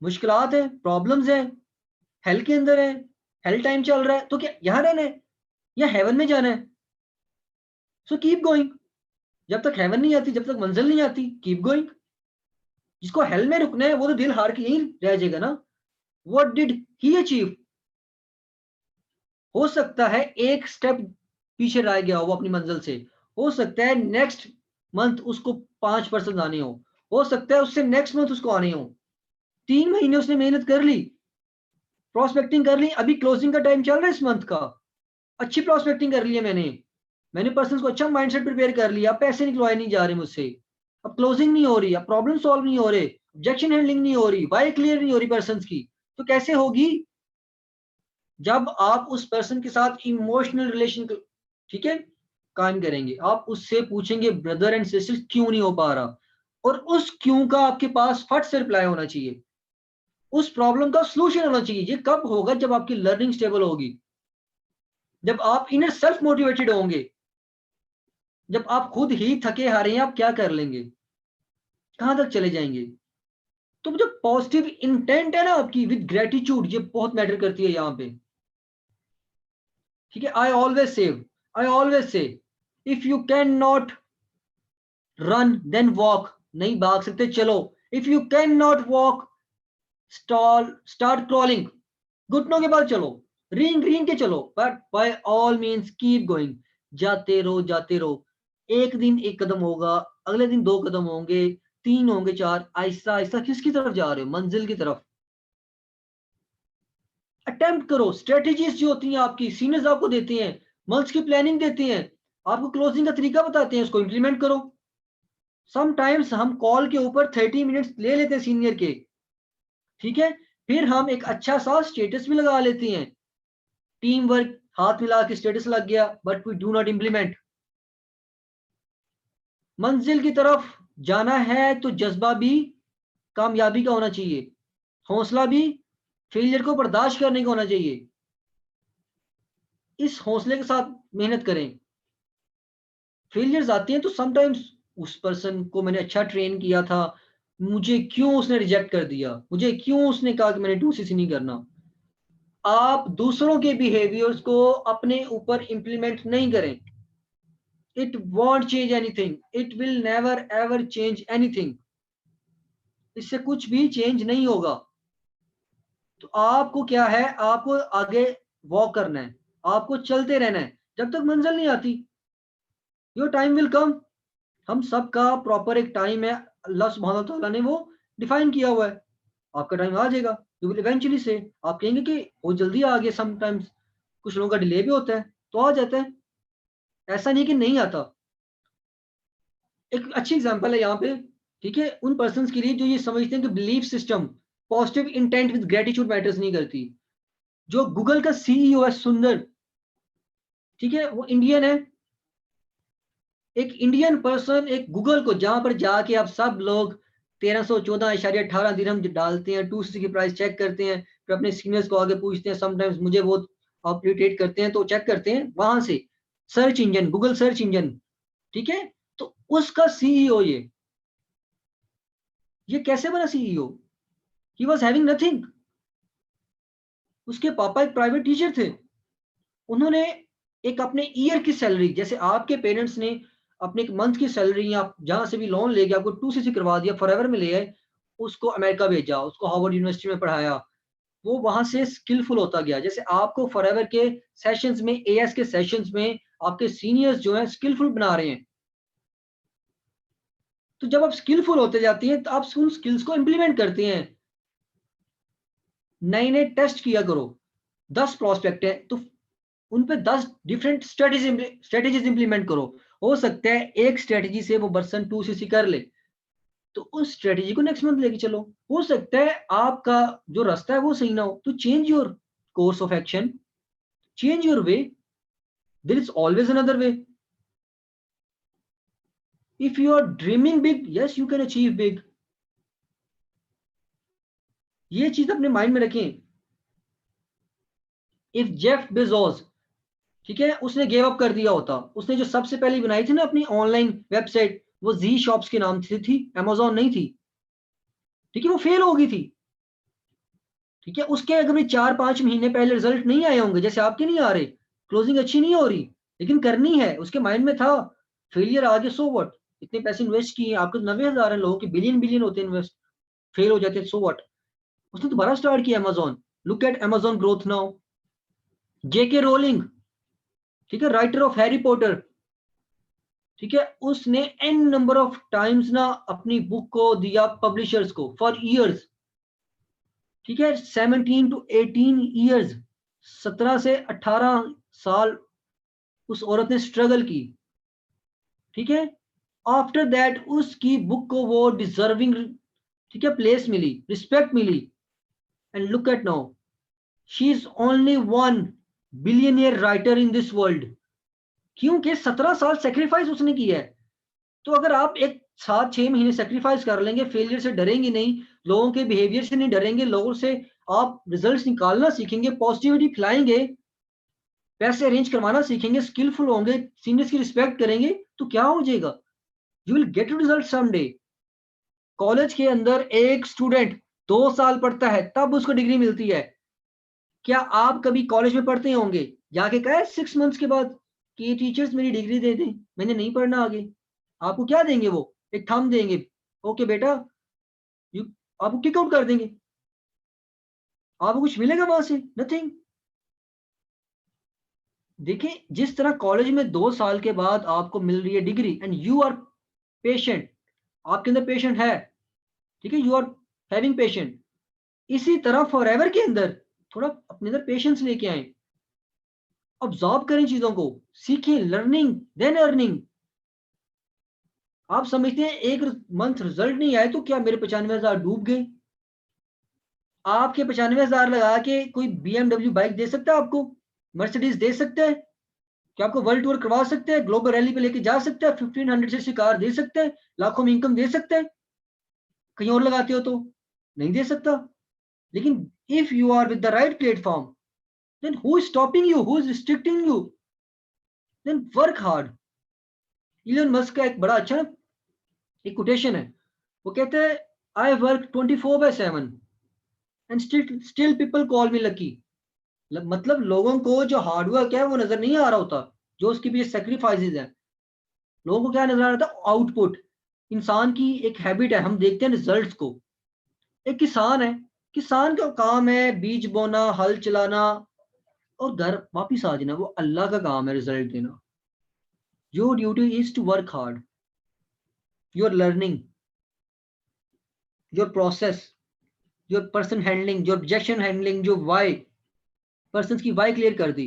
मुश्किलात है, प्रॉब्लम्स है, हेल के अंदर है, हेल टाइम चल रहा है, तो क्या यहां रहना है या हेवन में जाना है? So keep going. जब तक हेवन नहीं आती, जब तक मंजिल नहीं आती, कीप गोइंग। जिसको हेल में रुकना है वो तो दिल हार के यहीं रह जाएगा ना। What did he achieve? हो सकता है एक स्टेप पीछे रह गया हो वो अपनी मंजिल से, हो सकता है नेक्स्ट मंथ उसको 5% आने हो सकता है उससे नेक्स्ट मंथ उसको आने हो। 3 महीने उसने मेहनत कर ली, प्रोस्पेक्टिंग कर ली, अभी क्लोजिंग का टाइम चल रहा है इस मंथ का, अच्छी प्रोस्पेक्टिंग कर ली है मैंने पर्सन को अच्छा माइंडसेट प्रिपेयर कर लिया, अब पैसे निकलवाए नहीं जा रहे मुझसे, अब क्लोजिंग नहीं हो रही, अब प्रॉब्लम सॉल्व नहीं हो रहे, ऑब्जेक्शन हैंडलिंग नहीं हो रही, वाई क्लियर नहीं हो रही पर्सन की। तो कैसे होगी? जब आप उस पर्सन के साथ इमोशनल रिलेशन, ठीक है, कायम करेंगे, आप उससे पूछेंगे ब्रदर एंड सिस्टर क्यों नहीं हो पा रहा, और उस क्यों का आपके पास फट से रिप्लाई होना चाहिए, उस प्रॉब्लम का सॉल्यूशन होना चाहिए। ये कब होगा? जब आपकी लर्निंग स्टेबल होगी, जब आप इनर सेल्फ मोटिवेटेड होंगे, जब आप खुद ही थके हारे हैं, आप क्या कर लेंगे, कहां तक चले जाएंगे। तो जो पॉजिटिव इंटेंट है ना आपकी विद ग्रेटिट्यूड, ये बहुत मैटर करती है यहाँ पे। ठीक है, I always say if you can not run then walk, नहीं भाग सकते चलो। If you can not walk start crawling, घुटनों के बल चलो, रींग रींग के चलो, but by all means keep going, जाते रहो जाते रहो। एक दिन एक कदम होगा, अगले दिन दो कदम होंगे, तीन होंगे, चार, आहिस्ता आहिस्ता किसकी तरफ जा रहे हो? मंजिल की तरफ। अटेम्प्ट करो। स्ट्रेटेजीज जो होती हैं आपकी सीनियर्स आपको देते हैं, मंथ्स की प्लानिंग देते हैं, आपको क्लोजिंग का तरीका बताते हैं, उसको इंप्लीमेंट करो। समटाइम्स हम कॉल के ऊपर 30 मिनट्स ले लेते हैं सीनियर के, ठीक है, फिर हम एक अच्छा सा स्टेटस भी लगा लेते हैं, टीम वर्क, हाथ मिला के स्टेटस लग गया, but we do not implement. मंजिल की तरफ जाना है तो जज्बा भी कामयाबी का होना चाहिए, हौसला भी फेलियर को बर्दाश्त करने का होना चाहिए। इस हौसले के साथ मेहनत करें। फेलियर्स आती हैं तो समटाइम्स उस पर्सन को मैंने अच्छा ट्रेन किया था, मुझे क्यों उसने रिजेक्ट कर दिया, मुझे क्यों उसने कहा कि मैंने 2cc नहीं करना। आप दूसरों के बिहेवियर्स को अपने ऊपर इंप्लीमेंट नहीं करें। It won't change anything, it will never ever change anything. इससे कुछ भी चेंज नहीं होगा। तो आपको क्या है, आपको आगे वॉक करना है, आपको चलते रहना है जब तक मंजिल नहीं आती। योर टाइम विल कम। हम सबका प्रॉपर एक टाइम है, अल्लाह सुब्हानहू व तआला ने वो डिफाइन किया हुआ है। आपका टाइम आ जाएगा, यू विल इवेंचुअली से, आप कहेंगे कि वो जल्दी आ गया। समटाइम्स कुछ लोगों का डिले भी होता है, तो आ जाता है, ऐसा नहीं कि नहीं आता। एक अच्छी एग्जांपल है यहाँ पे, ठीक है, उन पर्सन्स के लिए जो ये समझते हैं कि belief system, positive intent with gratitude matters नहीं करती। जो गूगल का सीईओ है सुंदर, ठीक है, वो इंडियन है। एक इंडियन पर्सन एक गूगल को, जहां पर जाके आप सब लोग 1314.18 दिरहम डालते हैं, 2cc की प्राइस चेक करते हैं, फिर अपने सीनियर्स को आगे पूछते हैं, समटाइम्स मुझे वो अपडेट करते हैं, तो चेक करते हैं वहां से, search engine, Google search engine, ठीक है। तो उसका सीईओ ये कैसे बना CEO? He was having nothing. उसके पापा एक प्राइवेट टीचर थे। उन्होंने एक अपने ईयर की सैलरी, जैसे आपके पेरेंट्स ने अपने एक मंथ की सैलरी या जहां से भी लोन ले गया, आपको 2cc करवा दिया, फॉरएवर में ले गए, उसको अमेरिका भेजा, उसको हार्वर्ड यूनिवर्सिटी में पढ़ाया, वो वहां से स्किलफुल होता गया। जैसे आपको फॉरएवर के सेशंस में, एएस के सेशंस में आपके सीनियर्स जो हैं स्किलफुल बना रहे हैं। तो जब आप स्किलफुल होते जाती हैं तो आप उन स्किल्स को इंप्लीमेंट करते हैं। नए नए टेस्ट किया करो। 10 प्रोस्पेक्ट है तो उन पे 10 डिफरेंट स्ट्रेटेजीज इंप्लीमेंट करो। हो सकता है एक स्ट्रेटेजी से वो पर्सन 2cc कर ले, तो उस स्ट्रेटेजी को नेक्स्ट मंथ लेके चलो। हो सकता है आपका जो रास्ता है वो सही ना हो, तो change your course of action, change your way, there is always another way. If you are dreaming big, yes you can achieve big. ये चीज अपने माइंड में रखें। इफ जेफ बेजोस, ठीक है, उसने गिव अप कर दिया होता, उसने जो सबसे पहले बनाई थी ना अपनी ऑनलाइन वेबसाइट, वो जी शॉप्स के नाम से थी, अमेजोन नहीं थी, ठीक है, वो फेल हो गई थी। ठीक है, उसके अगर भी 4-5 महीने पहले रिजल्ट नहीं आए होंगे, जैसे आपके नहीं आ रहे, क्लोजिंग अच्छी नहीं हो रही, लेकिन करनी है, उसके माइंड में था, फेलियर आ गया, सो व्हाट, इतने पैसे इन्वेस्ट किए, आपके 90,000 है, लोगों के बिलियन बिलियन होते हैं इन्वेस्ट, फेल हो जाते, सो व्हाट। उसने दोबारा स्टार्ट किया Amazon. Look at Amazon growth now. JK rolling, ठीक है, राइटर ऑफ हैरी पॉटर, ठीक है, उसने एन नंबर ऑफ टाइम्स ना अपनी बुक को दिया पब्लिशर्स को फॉर ईयर्स, ठीक है, 17 to 18 ईयर्स, 17 से 18 साल उस औरत ने स्ट्रगल की, ठीक है। आफ्टर दैट उसकी बुक को वो डिजर्विंग, ठीक है, प्लेस मिली, रिस्पेक्ट मिली, and look at now, she is only one billionaire writer in this world, क्योंकि 17 साल सेक्रीफाइस उसने किया है। तो अगर आप एक 7-6 महीने सेक्रीफाइस कर लेंगे, फेलियर से डरेंगे नहीं, लोगों के बिहेवियर से नहीं डरेंगे, लोगों से आप रिजल्ट्स निकालना सीखेंगे, पॉजिटिविटी फैलाएंगे, पैसे अरेंज करवाना सीखेंगे, स्किलफुल होंगे, सीनियर्स की रिस्पेक्ट करेंगे, तो क्या हो जाएगा? You will get result someday. College के अंदर एक स्टूडेंट 2 साल पढ़ता है तब उसको डिग्री मिलती है। क्या आप कभी कॉलेज में पढ़ते होंगे, जाके कहा 6 मंथ्स के बाद कि टीचर्स मेरी डिग्री दे दें, मैंने नहीं पढ़ना आगे? आपको क्या देंगे? वो एक थंब देंगे, ओके बेटा, यू, आपको किक आउट कर देंगे। आपको कुछ मिलेगा वहां से? नथिंग। देखिए, जिस तरह कॉलेज में 2 साल के बाद आपको मिल रही है degree and you are patient, आपके अंदर पेशेंट है, ठीक है, यू आर हैविंग पेशेंट, इसी तरह फॉरएवर के अंदर थोड़ा अपने अंदर पेशेंस लेके आए, ऑब्जॉर्व करें चीजों को, सीखें, लर्निंग देन अर्निंग। आप समझते हैं एक मंथ रिजल्ट नहीं आए तो क्या मेरे 95,000 डूब गए? आपके 95,000 लगा के कोई BMW बाइक दे सकता है आपको? मर्सिडीज दे सकता है? क्या आपको वर्ल्ड टूर करवा सकते हैं, ग्लोबल रैली पे लेके जा सकता है, 1500 से कार दे सकते हैं, लाखों में इनकम दे सकते हैं? कहीं और लगाते हो तो नहीं दे सकता। लेकिन if you are with the right platform, then who is stopping you, who is restricting you? Then work hard. Elon Musk का एक बड़ा अच्छा एक कोटेशन है, वो कहते हैं, I work 24/7 and still people call me lucky. मतलब लोगों को जो हार्डवर्क है वो नजर नहीं आ रहा होता, जो उसके पीछे सेक्रीफाइसेस है, लोगों को क्या नजर आ रहा था? आउटपुट। इंसान की एक हैबिट है, हम देखते हैं रिजल्ट्स को। एक किसान है, किसान का काम है बीज बोना, हल चलाना और घर वापिस आ जाना, वो अल्लाह का काम है रिजल्ट देना। Your duty is to work hard, your learning, your process, your person handling, your objection handling, जो वाई, पर्सन की वाई क्लियर कर दी,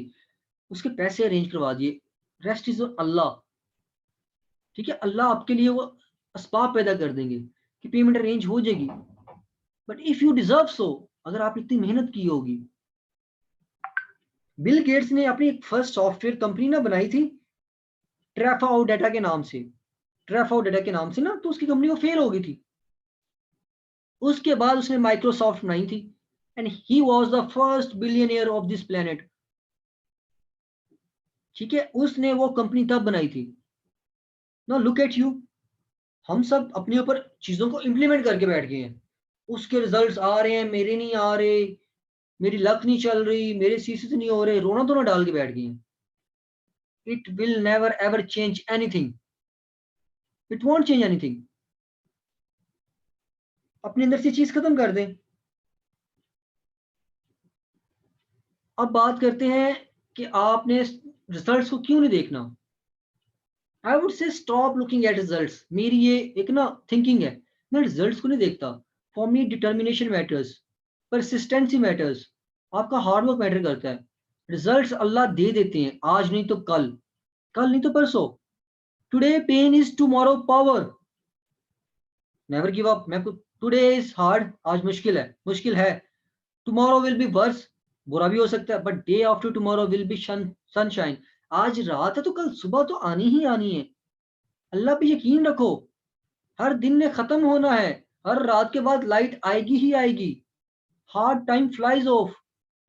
उसके पैसे अरेंज करवा दिए, रेस्ट इज अल्लाह। ठीक है, अल्लाह आपके लिए वो असबाब पैदा कर देंगे कि पेमेंट अरेंज हो जाएगी। बट इफ यू डिजर्व सो, अगर आपने इतनी मेहनत की होगी। बिल गेट्स ने अपनी एक फर्स्ट सॉफ्टवेयर कंपनी ना बनाई थी ट्रैफा डेटा के नाम से, ट्रैफा डेटा के नाम से ना, तो उसकी कंपनी वो फेल हो गई थी। उसके बाद उसने माइक्रोसॉफ्ट बनाई थी and he was the first billionaire of this planet. ठीक है, उसने वो कंपनी तब बनाई थी। ना लुक एट यू, हम सब अपने ऊपर चीजों को इंप्लीमेंट करके बैठ गए हैं, उसके रिजल्ट्स आ रहे हैं, मेरे नहीं आ रहे, मेरी लक नहीं चल रही, मेरे सीसीस नहीं हो रहे, रोना धोना डाल के बैठ गए हैं। It will never ever change anything, it won't change anything. अपने अंदर से चीज खत्म कर दें। अब बात करते हैं कि आपने रिजल्ट्स को क्यों नहीं देखना। I would say stop looking at results. मेरी ये एक ना थिंकिंग है, मैं रिजल्ट्स को नहीं देखता। For me determination matters, persistency matters, आपका हार्डवर्क मैटर करता है। रिजल्ट्स अल्लाह दे देते हैं, आज नहीं तो कल, कल नहीं तो परसों। Today pain is tomorrow power, never give up. मैं टुडे इज हार्ड, आज मुश्किल है, टुमारो विल बी वर्स, बुरा भी हो सकता है, but day after tomorrow will be sunshine. आज रात है तो कल सुबह तो आनी ही आनी है। अल्लाह पे यकीन रखो, हर दिन ने खत्म होना है, हर रात के बाद लाइट आएगी ही आएगी। हार्ड टाइम फ्लाइज ऑफ,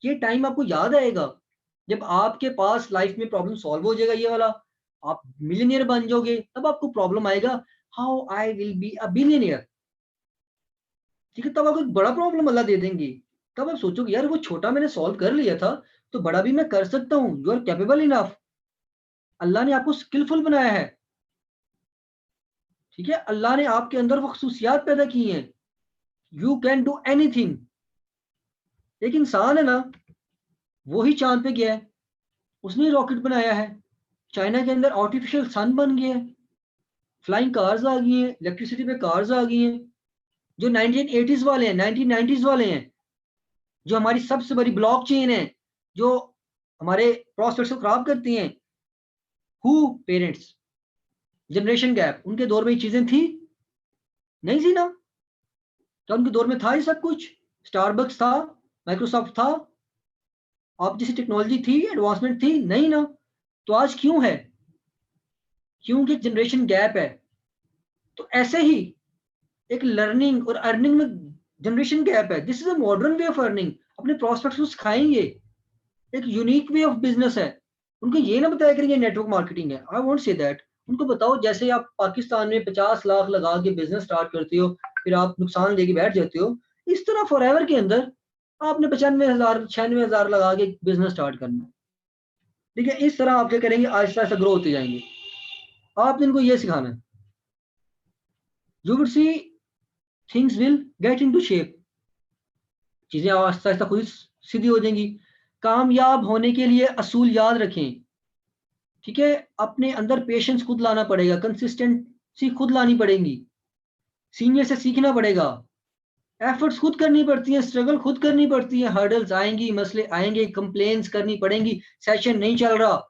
ये टाइम आपको याद आएगा जब आपके पास लाइफ में प्रॉब्लम सॉल्व हो जाएगा, ये वाला, आप मिलियनियर बन जाओगे, तब आपको प्रॉब्लम आएगा, how I will be a billionaire. ठीक है, तब आपको एक बड़ा प्रॉब्लम अल्लाह दे देंगे, तब आप सोचोगे यार वो छोटा मैंने सॉल्व कर लिया था, तो बड़ा भी मैं कर सकता हूँ। यू आर कैपेबल इनफ, अल्लाह ने आपको स्किलफुल बनाया है। ठीक है, अल्लाह ने आपके अंदर वो खसूसियात पैदा की हैं, यू कैन डू एनीथिंग। एक इंसान है ना, वो ही चांद पे गया है, उसने रॉकेट बनाया है, चाइना के अंदर आर्टिफिशियल सन बन गया है, फ्लाइंग कार्स आ गई हैं, इलेक्ट्रिसिटी पे कार्स आ गई हैं। जो 1980s वाले हैं, 1990s वाले हैं, जो हमारी सबसे बड़ी ब्लॉक चेन है, जो हमारे प्रोस्पेक्ट्स को खराब करती हैं, हु पेरेंट्स, जनरेशन गैप, उनके दौर में ये चीजें थी? नहीं थी ना। क्या उनके दौर में था ये सब कुछ? स्टारबक्स था, माइक्रोसॉफ्ट था, आप जैसी टेक्नोलॉजी थी, एडवांसमेंट थी? नहीं ना। तो आज क्यों है? क्योंकि जनरेशन गैप है। तो ऐसे ही एक लर्निंग और अर्निंग में जनरेशन गैप है। This is a modern way of earning. अपने प्रोस्पेक्ट्स को सिखाएंगे, एक यूनिक वे ऑफ बिजनेस है। उनको ये ना बताया करें ये नेटवर्क मार्केटिंग है, आई वोंट से दैट। उनको बताओ जैसे आप पाकिस्तान में 50 लाख लगा के बिजनेस स्टार्ट करते हो, फिर आप नुकसान लेके बैठ जाते हो, इस तरह फॉरएवर के अंदर आपने 95,000 96,000 लगा के बिजनेस स्टार्ट करना है। ठीक है, इस तरह आप क्या करेंगे, आहिस्ता आहिस्ता ग्रो होते जाएंगे। आपने इनको ये सिखाना है। You will see things will get into shape. चीजें आहिस्ता आहिस्ता खुद सीधी हो जाएंगी। कामयाब होने के लिए असूल याद रखें। ठीक है, अपने अंदर पेशेंस खुद लाना पड़ेगा, कंसिस्टेंसी खुद लानी पड़ेगी, सीनियर से सीखना पड़ेगा, एफर्ट्स खुद करनी पड़ती हैं, स्ट्रगल खुद करनी पड़ती है, हर्डल्स आएंगी, मसले आएंगे, कंप्लेन्स करनी पड़ेंगी, सेशन नहीं चल रहा,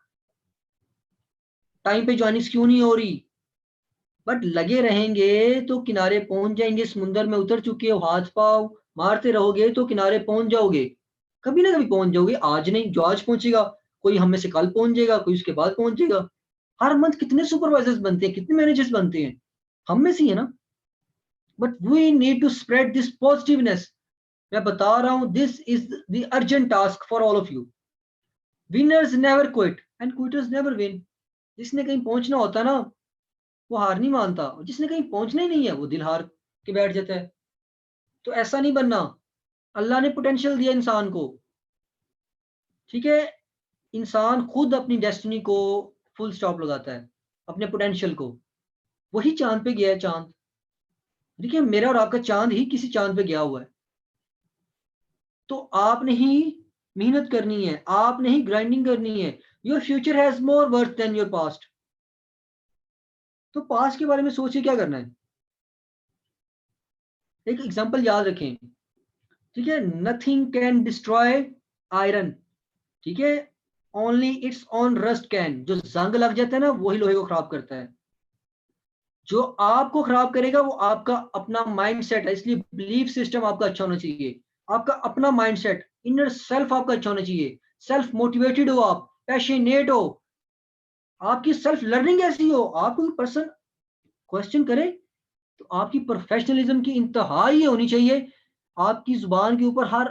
टाइम पे ज्वाइनिंग क्यों नहीं हो रही, बट लगे रहेंगे तो किनारे पहुंच जाएंगे। समुंदर में उतर चुके हो, हाथ पाव मारते रहोगे तो किनारे पहुंच जाओगे, कभी ना कभी पहुंच जाओगे। आज नहीं, जो आज पहुंचेगा कोई हम में से कल पहुंच जाएगा, कोई उसके बाद पहुंच जाएगा। हर मंथ कितने सुपरवाइजर्स बनते हैं, कितने मैनेजर्स बनते हैं, हम में से ही है ना। But we need to spread this positiveness. मैं बता रहा हूं, this is the urgent task for all of you. Winners never quit and quitters never win. जिसने कहीं पहुंचना होता है ना, वो हार नहीं मानता, और जिसने कहीं पहुंचना ही नहीं है वो दिल हार के बैठ जाता है। तो ऐसा नहीं बनना। अल्लाह ने पोटेंशियल दिया इंसान को, ठीक है, इंसान खुद अपनी डेस्टिनी को फुल स्टॉप लगाता है, अपने पोटेंशियल को। वही चांद पे गया है, चांद। देखिए, मेरा और आपका चांद ही किसी चांद पे गया हुआ है। तो आपने ही मेहनत करनी है, आपने ही ग्राइंडिंग करनी है। Your future has more worth than your past. तो पास्ट के बारे में सोचिए क्या करना है। एक एग्जांपल याद रखें, ठीक है, नथिंग कैन डिस्ट्रॉय आयरन, ठीक है, only it's on rust can. जो जंग लग जाता है ना, वही लोहे को खराब करता है। जो आपको खराब करेगा वो आपका अपना माइंड सेट है। इसलिए बिलीफ सिस्टम आपका अच्छा होना चाहिए, आपका अपना माइंड सेट, इनर सेल्फ आपका अच्छा होना चाहिए। सेल्फ मोटिवेटेड हो आप, पैशनेट हो, आपकी सेल्फ लर्निंग ऐसी हो। आप कोई पर्सन क्वेश्चन करे तो आपकी प्रोफेशनलिज्म की इंतहा ही होनी चाहिए। आपकी जुबान के ऊपर हर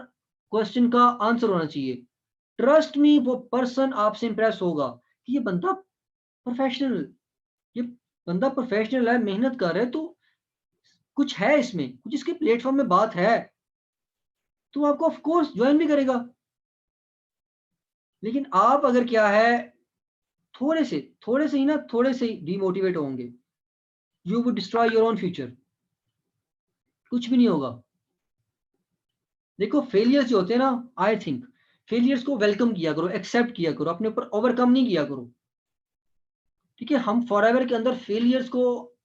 क्वेश्चन का आंसर होना चाहिए। ट्रस्ट मी, वो पर्सन आपसे इंप्रेस होगा कि ये बंदा प्रोफेशनल, ये बंदा प्रोफेशनल है, मेहनत कर रहा है, तो कुछ है इसमें, कुछ इसके प्लेटफॉर्म में बात है, तो आपको ऑफ कोर्स ज्वाइन भी करेगा। लेकिन आप अगर क्या है, थोड़े से ही ना, थोड़े से ही डिमोटिवेट होंगे, you would destroy your own future. कुछ भी नहीं होगा। देखो, फेलियर्स जो होते हैं ना, आई थिंक फेलियर्स को वेलकम किया करो, एक्सेप्ट किया करो, अपने ऊपर ओवरकम नहीं किया करो। ठीक है, हम फॉरएवर के अंदर फेलियर्स को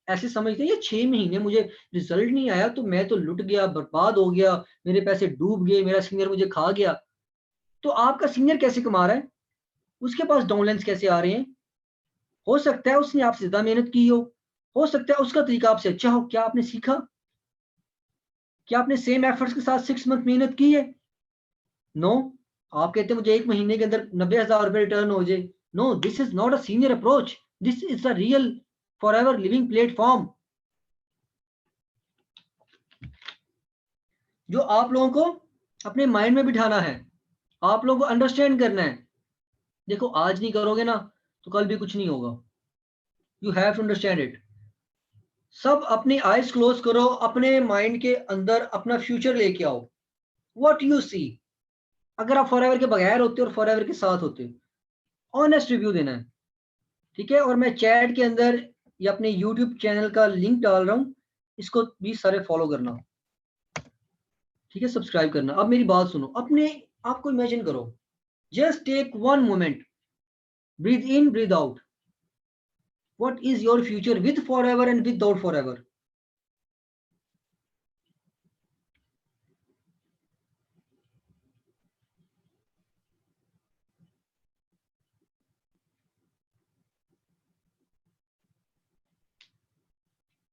ऐसे समझते हैं, ये 6 महीने मुझे रिजल्ट नहीं आया तो मैं तो लुट गया, बर्बाद हो गया, मेरे पैसे डूब गए, मेरा सीनियर मुझे खा गया। तो आपका सीनियर कैसे कमा रहा है, उसके पास डाउनलाइंस कैसे आ रहे हैं? हो सकता है उसने आपसे ज्यादा मेहनत की हो सकता है उसका तरीका आपसे अच्छा हो। क्या आपने सीखा? क्या आपने सेम एफर्ट्स के साथ 6 मंथ मेहनत की है? नो। आप कहते हैं मुझे 1 महीने के अंदर 90,000 रुपए रिटर्न हो जाए। No, this is not a senior approach, this is a real forever living platform, जो आप लोगों को अपने माइंड में बिठाना है, आप लोगों को अंडरस्टैंड करना है। देखो, आज नहीं करोगे ना तो कल भी कुछ नहीं होगा। You have to understand it. सब अपनी आईज क्लोज करो, अपने माइंड के अंदर अपना फ्यूचर लेके आओ। व्हाट यू सी, अगर आप फॉरएवर के बगैर होते और फॉरएवर के साथ होते, ऑनेस्ट रिव्यू देना है। ठीक है, और मैं चैट के अंदर या अपने यूट्यूब चैनल का लिंक डाल रहा हूँ, इसको भी सारे फॉलो करना। ठीक है, सब्सक्राइब करना। अब मेरी बात सुनो, अपने आप को इमेजिन करो, just take one moment, breathe in breathe out. What is your future with forever and without forever?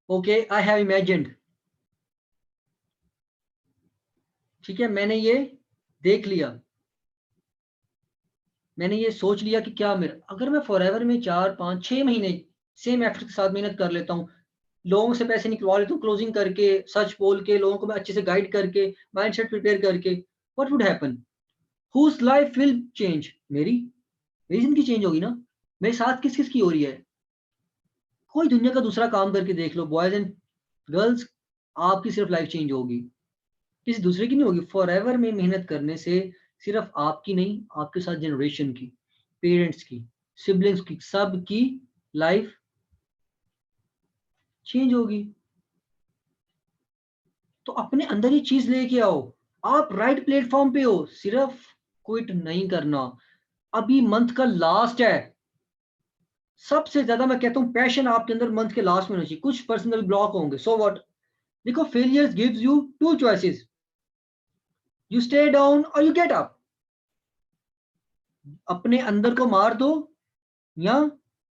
Okay, I have imagined. ठीक है, मैंने ये देख लिया, मैंने ये सोच लिया कि क्या मेरा, अगर मैं फॉरएवर में 4 5 6 महीने सेम एफर्ट के साथ मेहनत कर लेता हूँ, लोगों से पैसे निकलवा लेता हूँ क्लोजिंग करके, सच बोल के, लोगों को मैं अच्छे से गाइड करके, माइंडसेट प्रिपेयर करके, what would happen? Whose life will change? मेरी मेरी जिंदगी चेंज होगी ना। मेरे साथ किस किस की हो रही है? कोई दुनिया का दूसरा काम करके देख लो बॉयज एंड गर्ल्स, आपकी सिर्फ लाइफ चेंज होगी, किसी दूसरे की नहीं होगी। फॉर एवर में मेहनत करने से सिर्फ आपकी नहीं, आपके साथ जनरेशन की, पेरेंट्स की, सिबलिंग्स की, सब की लाइफ चेंज होगी। तो अपने अंदर ये चीज लेके आओ। आप राइट प्लेटफॉर्म पे हो, सिर्फ क्विट नहीं करना। अभी मंथ का लास्ट है। सबसे ज्यादा मैं कहता हूँ पैशन आपके अंदर मंथ के लास्ट में होना चाहिए। कुछ पर्सनल ब्लॉक होंगे, सो व्हाट? देखो, failures gives you two choices, you stay down और यू गेट अप। अपने अंदर को मार दो या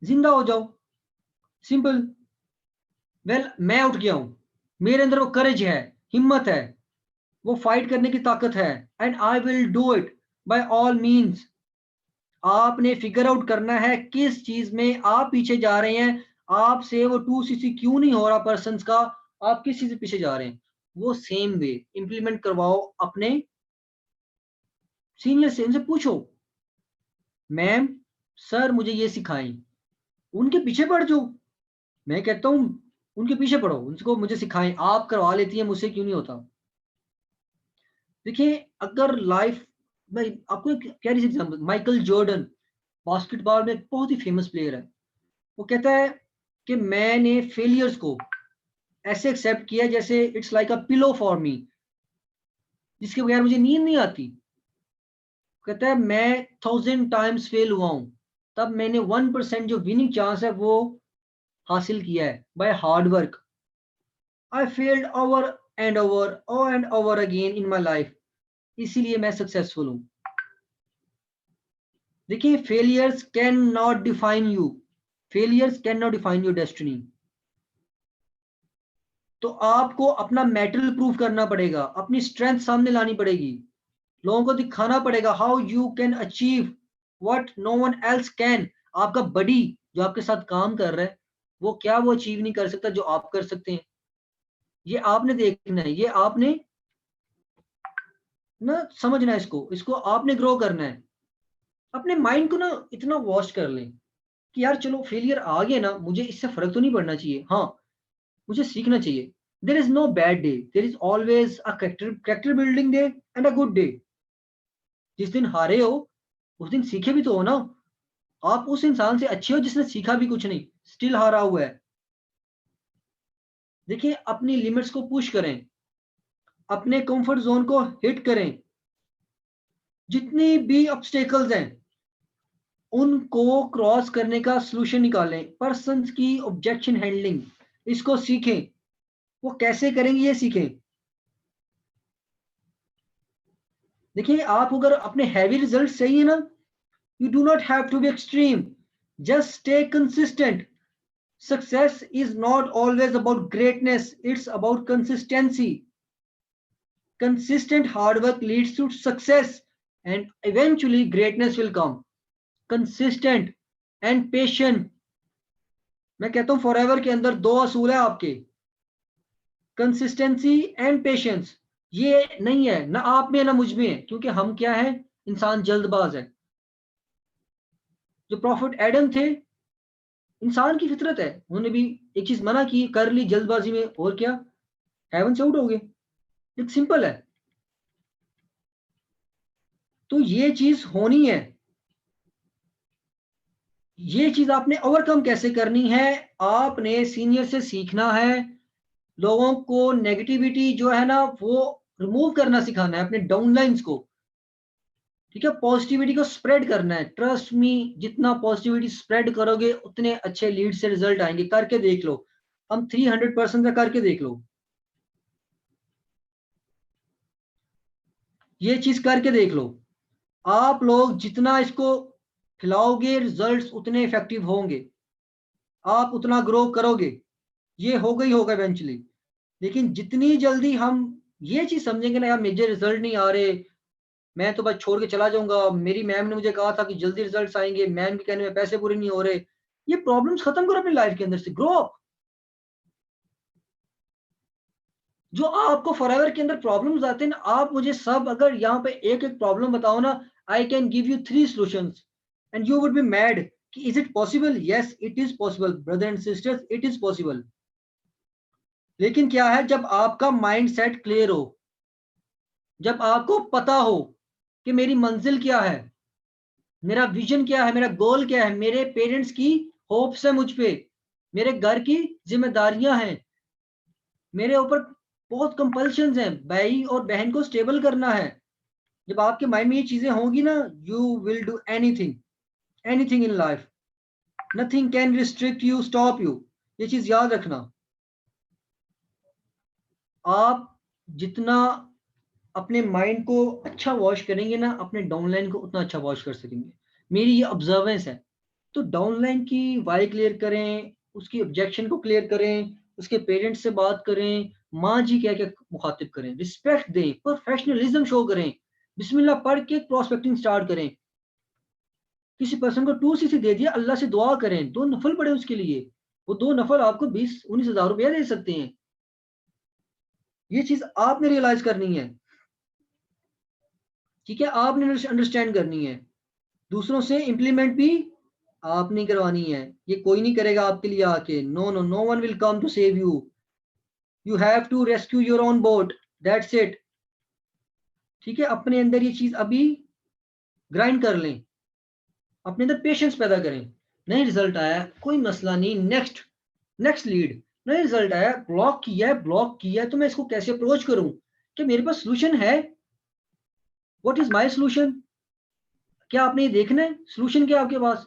जिंदा हो जाओ, सिंपल। वेल, मैं उठ गया हूं, मेरे अंदर वो करेज है, हिम्मत है, वो फाइट करने की ताकत है, and I will do it by all means. आपने फिगर आउट करना है किस चीज में आप पीछे जा रहे हैं। आपसे वो 2cc क्यों नहीं हो रहा पर्सन का, आप किस चीज से पीछे जा रहे हैं, वो सेम वे इंप्लीमेंट करवाओ अपने सीनियर से। इनसे पूछो, मैम सर मुझे ये सिखाएं, उनके पीछे पड़ जाओ। मैं कहता हूँ उनके पीछे पड़ो, उनको मुझे सिखाएं, आप करवा लेती हैं, मुझसे क्यों नहीं होता। देखिए, अगर लाइफ में आपको एक प्यारी सी एग्जाम्पल, माइकल जॉर्डन बास्केटबॉल में बहुत ही फेमस प्लेयर है। वो कहता है कि मैंने फेलियर्स को ऐसे एक्सेप्ट किया जैसे it's like a pillow for me, जिसके बगैर मुझे नींद नहीं आती। कहता है मैं 1000 टाइम्स फेल हुआ हूं, तब मैंने 1% जो विनिंग चांस है वो हासिल किया है by hard work. I failed over and over again in my life, इसीलिए मैं सक्सेसफुल हूं। देखिए, failures can not define you, failures can not define your destiny. तो आपको अपना मेटल प्रूव करना पड़ेगा, अपनी स्ट्रेंथ सामने लानी पड़ेगी, लोगों को दिखाना पड़ेगा how you can achieve what no one else can. आपका बडी जो आपके साथ काम कर रहा है, वो क्या वो अचीव नहीं कर सकता जो आप कर सकते हैं? ये आपने देखना है, ये आपने ना समझना है, इसको इसको आपने ग्रो करना है। अपने माइंड को ना इतना वॉश कर लें कि यार चलो फेलियर आ गया ना, मुझे इससे फर्क तो नहीं पड़ना चाहिए, हाँ मुझे सीखना चाहिए। There is no bad day, there is always a character building day and a good day. जिस दिन हारे हो उस दिन सीखे भी तो हो ना। आप उस इंसान से अच्छे हो जिसने सीखा भी कुछ नहीं, स्टिल हारा हुआ है। देखिए, अपनी लिमिट्स को पुश करें, अपने कंफर्ट जोन को हिट करें। जितनी भी ऑब्स्टेकल्स हैं उनको क्रॉस करने का सलूशन निकालें। पर्सन की ऑब्जेक्शन हैंडलिंग, इसको सीखें। वो कैसे करेंगे ये सीखें। देखिए, आप अगर अपने हैवी रिजल्ट चाहिए ना, you do not have to be extreme, just stay consistent. Success is not always about greatness, it's about consistency. Consistent hard work leads to success and eventually greatness will come. Consistent and patient. मैं कहता हूं forever के अंदर दो असूल है आपके, consistency and patience. ये नहीं है ना आप में ना मुझ में है, क्योंकि हम क्या है, इंसान जल्दबाज है। जो प्रॉफिट एडम थे, इंसान की फितरत है, उन्होंने भी एक चीज मना की, कर ली जल्दबाजी में, और क्या, हेवन से आउट हो गए। एक सिंपल है। तो ये चीज होनी है, ये चीज आपने ओवरकम कैसे करनी है, आपने सीनियर से सीखना है। लोगों को नेगेटिविटी जो है ना वो रिमूव करना सिखाना है, अपने डाउनलाइंस को, ठीक है, पॉजिटिविटी को स्प्रेड करना है। ट्रस्ट मी, जितना पॉजिटिविटी स्प्रेड करोगे उतने अच्छे लीड से रिजल्ट आएंगे। करके देख लो, हम 300% का करके देख लो, ये चीज करके देख लो। आप लोग जितना इसको फैलाओगे रिजल्ट्स उतने इफेक्टिव होंगे, आप उतना ग्रो करोगे, ये होगा ही होगा इवेंचुअली। लेकिन जितनी जल्दी हम ये चीज समझेंगे ना, यार मुझे रिजल्ट नहीं आ रहे, मैं तो बस छोड़ के चला जाऊंगा, मेरी मैम ने मुझे कहा था कि जल्दी रिजल्ट्स आएंगे, मैम के कहने में पैसे पूरे नहीं हो रहे, ये प्रॉब्लम्स खत्म करो अपनी लाइफ के अंदर से, ग्रो अप। जो आपको फॉरएवर के अंदर प्रॉब्लम्स आते हैं ना, आप मुझे सब अगर यहाँ पे एक एक प्रॉब्लम बताओ ना, I can give you 3 solutions and you would be mad कि is it possible? Yes it is possible brother and sisters, it is possible. लेकिन क्या है, जब आपका माइंड सेट क्लियर हो, जब आपको पता हो कि मेरी मंजिल क्या है, मेरा विजन क्या है, मेरा गोल क्या है, मेरे पेरेंट्स की होप्स है मुझ पे, मेरे घर की जिम्मेदारियां हैं, मेरे ऊपर बहुत कंपल्शंस हैं, भाई और बहन को स्टेबल करना है। जब आपके माइंड में ये चीजें होंगी ना, you will do anything, anything in life. Nothing can restrict you, stop you. ये चीज याद रखना। आप जितना अपने माइंड को अच्छा वॉश करेंगे ना, अपने डाउनलाइन को उतना अच्छा वॉश कर सकेंगे। मेरी ये ऑब्जर्वेंस है। तो डाउनलाइन की वाई क्लियर करें, उसकी ऑब्जेक्शन को क्लियर करें, उसके पेरेंट्स से बात करें, माँ जी क्या क्या मुखातिब करें, रिस्पेक्ट दें, प्रोफेशनलिज्म शो करें, बिस्मिल्लाह पढ़ के प्रॉस्पेक्टिंग स्टार्ट करें। किसी पर्सन को 2cc दे दिया, अल्लाह से दुआ करें, 2 नफल पड़े उसके लिए, वो 2 नफल आपको 20-19 हज़ार रुपया दे सकते हैं। ये चीज आपने रियलाइज करनी है, ठीक है, आपने अंडरस्टैंड करनी है। दूसरों से इंप्लीमेंट भी आप नहीं करवानी है, ये कोई नहीं करेगा आपके लिए आके। No no, no one will come to save you, you have to rescue your own boat, that's it. ठीक है, अपने अंदर ये चीज अभी ग्राइंड कर लें, अपने अंदर पेशेंस पैदा करें। नहीं रिजल्ट आया, कोई मसला नहीं, नेक्स्ट नेक्स्ट लीड। नहीं रिजल्ट आया, ब्लॉक किया है, ब्लॉक किया है, तो मैं इसको कैसे अप्रोच करूं? कि मेरे पास सोल्यूशन है? What is my solution? क्या आपने ये देखना है सोल्यूशन क्या आपके पास?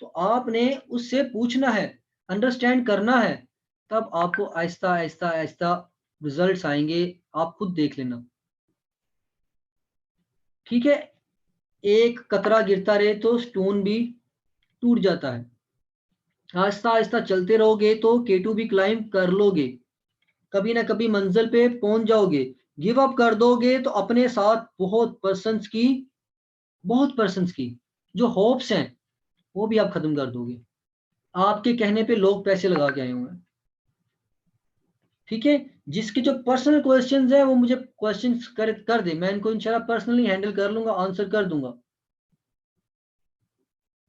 तो आपने उससे पूछना है, अंडरस्टैंड करना है, तब आपको आहिस्ता आहिस्ता आहिस्ता रिजल्ट्स आएंगे। आप खुद देख लेना, ठीक है। एक कतरा गिरता रहे तो स्टोन भी टूट जाता है। आहिस्ता आहिस्ता चलते रहोगे तो केटू भी क्लाइंब कर लोगे, कभी ना कभी मंजिल पे पहुंच जाओगे। गिव अप कर दोगे तो अपने साथ बहुत पर्सन्स की जो होप्स हैं वो भी आप खत्म कर दोगे। आपके कहने पे लोग पैसे लगा के आए हुए हैं, ठीक है। जिसके जो पर्सनल क्वेश्चंस है वो मुझे क्वेश्चंस कर दे, मैं इनको इंशाल्लाह पर्सनली हैंडल कर लूंगा, आंसर कर दूंगा,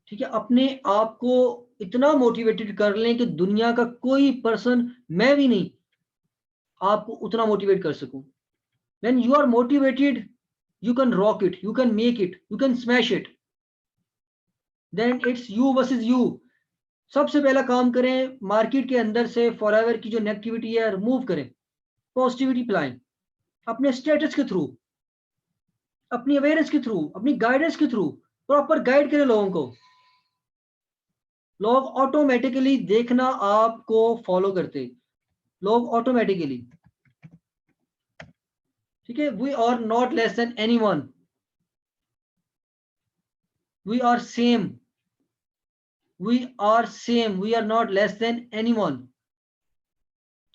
ठीक है। अपने आप को इतना मोटिवेटेड कर लें कि दुनिया का कोई पर्सन, मैं भी नहीं, आपको उतना मोटिवेट कर सकूं। When you are motivated, you can rock it, you can make it, you can smash it. Then it's you versus you. सबसे पहला काम करें, मार्केट के अंदर से फॉरएवर की जो नेगेटिविटी है रिमूव करें, पॉजिटिविटी फैलाएं, अपने स्टेटस के थ्रू, अपनी अवेयरनेस के थ्रू, अपनी गाइडेंस के थ्रू प्रॉपर गाइड करें लोगों को। लोग ऑटोमेटिकली देखना आपको फॉलो करते, लोग ऑटोमेटिकली, ठीक है। We are not less than anyone, we are same, we are same, we are not less than anyone,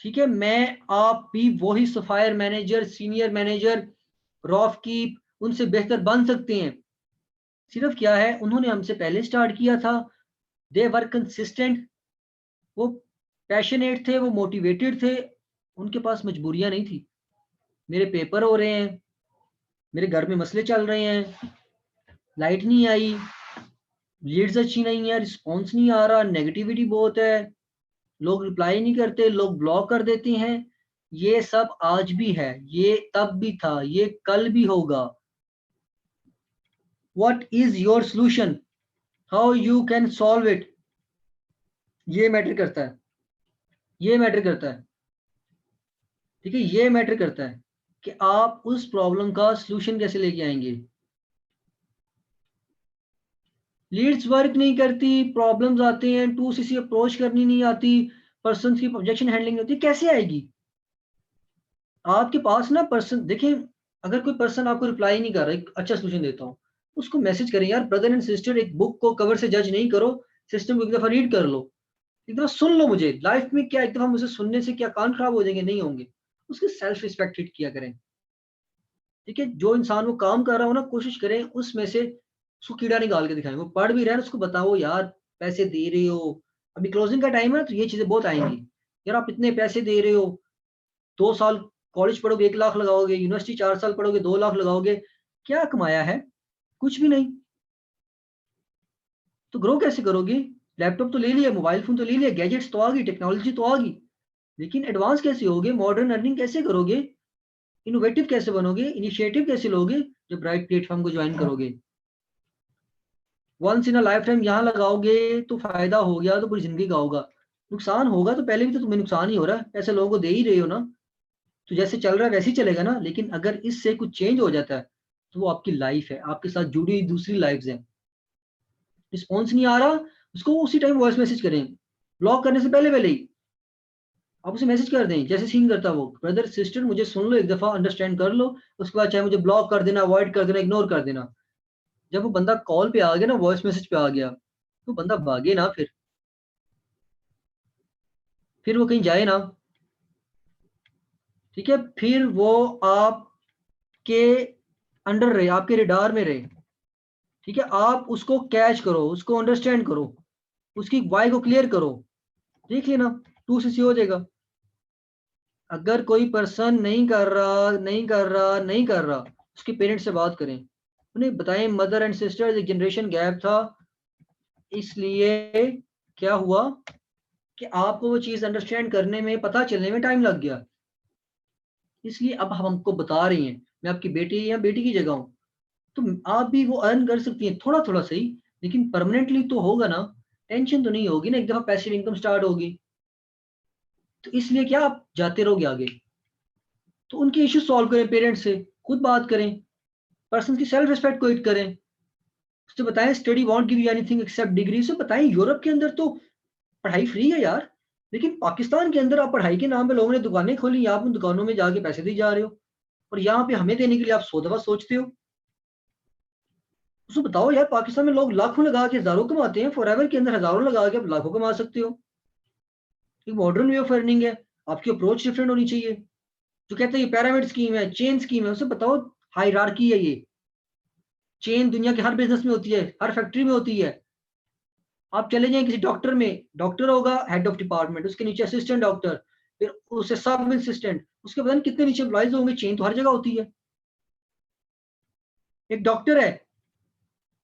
ठीक है। मैं आप भी वही सफायर मैनेजर, सीनियर मैनेजर, रॉफ की उनसे बेहतर बन सकते हैं। सिर्फ क्या है, उन्होंने हमसे पहले स्टार्ट किया था, दे वर कंसिस्टेंट, वो पैशनेट थे, वो मोटिवेटेड थे, उनके पास मजबूरियां नहीं थी। मेरे पेपर हो रहे हैं, मेरे घर में मसले चल रहे हैं, लाइट नहीं आई, लीड्स अच्छी नहीं है, रिस्पॉन्स नहीं आ रहा, नेगेटिविटी बहुत है, लोग रिप्लाई नहीं करते, लोग ब्लॉक कर देते हैं। ये सब आज भी है, ये तब भी था, ये कल भी होगा। What is your solution, how you can solve it, ये मैटर करता है, ये मैटर करता है, ठीक है। ये मैटर करता है कि आप उस प्रॉब्लम का सोल्यूशन कैसे लेके आएंगे। लीड्स वर्क नहीं करती, प्रॉब्लम्स आते हैं, 2cc अप्रोच करनी नहीं आती, पर्सन की ऑब्जेक्शन हैंडलिंग होती है, कैसे आएगी आपके पास ना पर्सन? देखिए, अगर कोई पर्सन आपको रिप्लाई नहीं कर रहा, एक अच्छा सोल्यूशन देता हूँ, उसको मैसेज करें, यार ब्रदर एंड सिस्टर, एक बुक को कवर से जज नहीं करो, सिस्टम को एक दफा रीड कर लो, एक दफा सुन लो मुझे। लाइफ में क्या एक दफा मुझे सुनने से क्या कान खराब हो जाएंगे? नहीं होंगे। उसकी सेल्फ रिस्पेक्ट किया करें, ठीक है। जो इंसान वो काम कर रहा हो ना, कोशिश करें उसमें से उसको कीड़ा निकाल के दिखाएं। वो पढ़ भी रहा है, उसको बताओ यार पैसे दे रहे हो, अभी क्लोजिंग का टाइम है तो ये चीजें बहुत आएंगी, यार आप इतने पैसे दे रहे हो, 2 साल कॉलेज पढ़ोगे 1 लाख लगाओगे, यूनिवर्सिटी 4 साल पढ़ोगे 2 लाख लगाओगे, क्या कमाया है? कुछ भी नहीं। तो ग्रो कैसे करोगे? लैपटॉप तो ले लिया, मोबाइल फोन तो ले लिया, गैजेट्स तो आ गई, टेक्नोलॉजी तो आ गई, लेकिन एडवांस कैसे होगे? मॉडर्न अर्निंग कैसे करोगे? इनोवेटिव कैसे बनोगे? इनिशिएटिव कैसे लोगे जब राइट प्लेटफॉर्म को ज्वाइन करोगे? Once in a life time यहाँ लगाओगे तो फायदा हो गया तो पूरी जिंदगी का होगा, नुकसान होगा तो पहले भी तो तुम्हें नुकसान ही हो रहा है, ऐसे लोगों को दे ही रहे हो ना, तो जैसे चल रहा है वैसे ही चलेगा ना। लेकिन अगर इससे कुछ चेंज हो जाता है तो वो आपकी लाइफ है, आपके साथ जुड़ी हुई दूसरी लाइफ है। रिस्पॉन्स नहीं आ रहा, उसको उसी टाइम वॉइस मैसेज करें, ब्लॉक करने से पहले पहले ही आप उसे मैसेज कर दें, जैसे सीन करता वो, ब्रदर सिस्टर मुझे सुन लो, एक दफा अंडरस्टैंड कर लो, उसके बाद चाहे मुझे ब्लॉक कर देना, अवॉइड कर देना, इग्नोर कर देना। जब वो बंदा कॉल पे आ गया ना, वॉइस मैसेज पे आ गया, तो बंदा भागे ना, फिर वो कहीं जाए ना, ठीक है, फिर वो आपके अंडर रहे, आपके रिडार में रहे, ठीक है, आप उसको कैच करो, उसको अंडरस्टैंड करो, उसकी वाई को क्लियर करो, देख लेना 2 से हो जाएगा। अगर कोई पर्सन नहीं कर रहा, उसके पेरेंट्स से बात करें, उन्हें बताएं मदर एंड सिस्टर एक जनरेशन गैप था, इसलिए क्या हुआ कि आपको वो चीज अंडरस्टैंड करने में, पता चलने में टाइम लग गया, इसलिए अब हम हमको बता रही हैं, मैं आपकी बेटी या बेटी की जगह हूँ, तो आप भी वो अर्न कर सकती हैं थोड़ा थोड़ा सही, लेकिन परमानेंटली तो होगा ना, टेंशन तो नहीं होगी ना, एक दफा पैसिव इनकम स्टार्ट होगी, तो इसलिए क्या आप जाते रहोगे आगे। तो उनके इश्यू सॉल्व करें, पेरेंट्स से खुद बात करें, पर्सन की सेल्फ रिस्पेक्ट को हिट करें, उससे बताएं study want give you anything accept degree, से बताएं यूरोप के अंदर तो पढ़ाई फ्री है यार, लेकिन पाकिस्तान के अंदर आप पढ़ाई के नाम पे लोगों ने दुकानें खोली, आप उन दुकानों में जाके पैसे दी जा रहे हो, और यहाँ पे हमें देने के लिए आप 100 दफा सोचते हो। उसको बताओ यार, पाकिस्तान में लोग लाखों लगा के हजारों कमाते हैं, फॉरएवर के अंदर हजारों लगा के आप लाखों कमा सकते हो। एक मॉडर्न वे ऑफ अर्निंग है, आपकी अप्रोच डिफरेंट होनी चाहिए। जो कहते हैं ये पिरामिड स्कीम है, चेन स्कीम है, उसे बताओ हायरार्की है, ये चेन दुनिया के हर बिजनेस में होती है, हर फैक्ट्री में होती है। आप चले जाएं किसी डॉक्टर में, डॉक्टर होगा हेड ऑफ डिपार्टमेंट, उसके नीचे असिस्टेंट डॉक्टर, फिर उससे सब असिस्टेंट, उसके पता नहीं कितने नीचे एम्प्लॉइज होंगे, चेन तो हर जगह होती है। एक डॉक्टर है,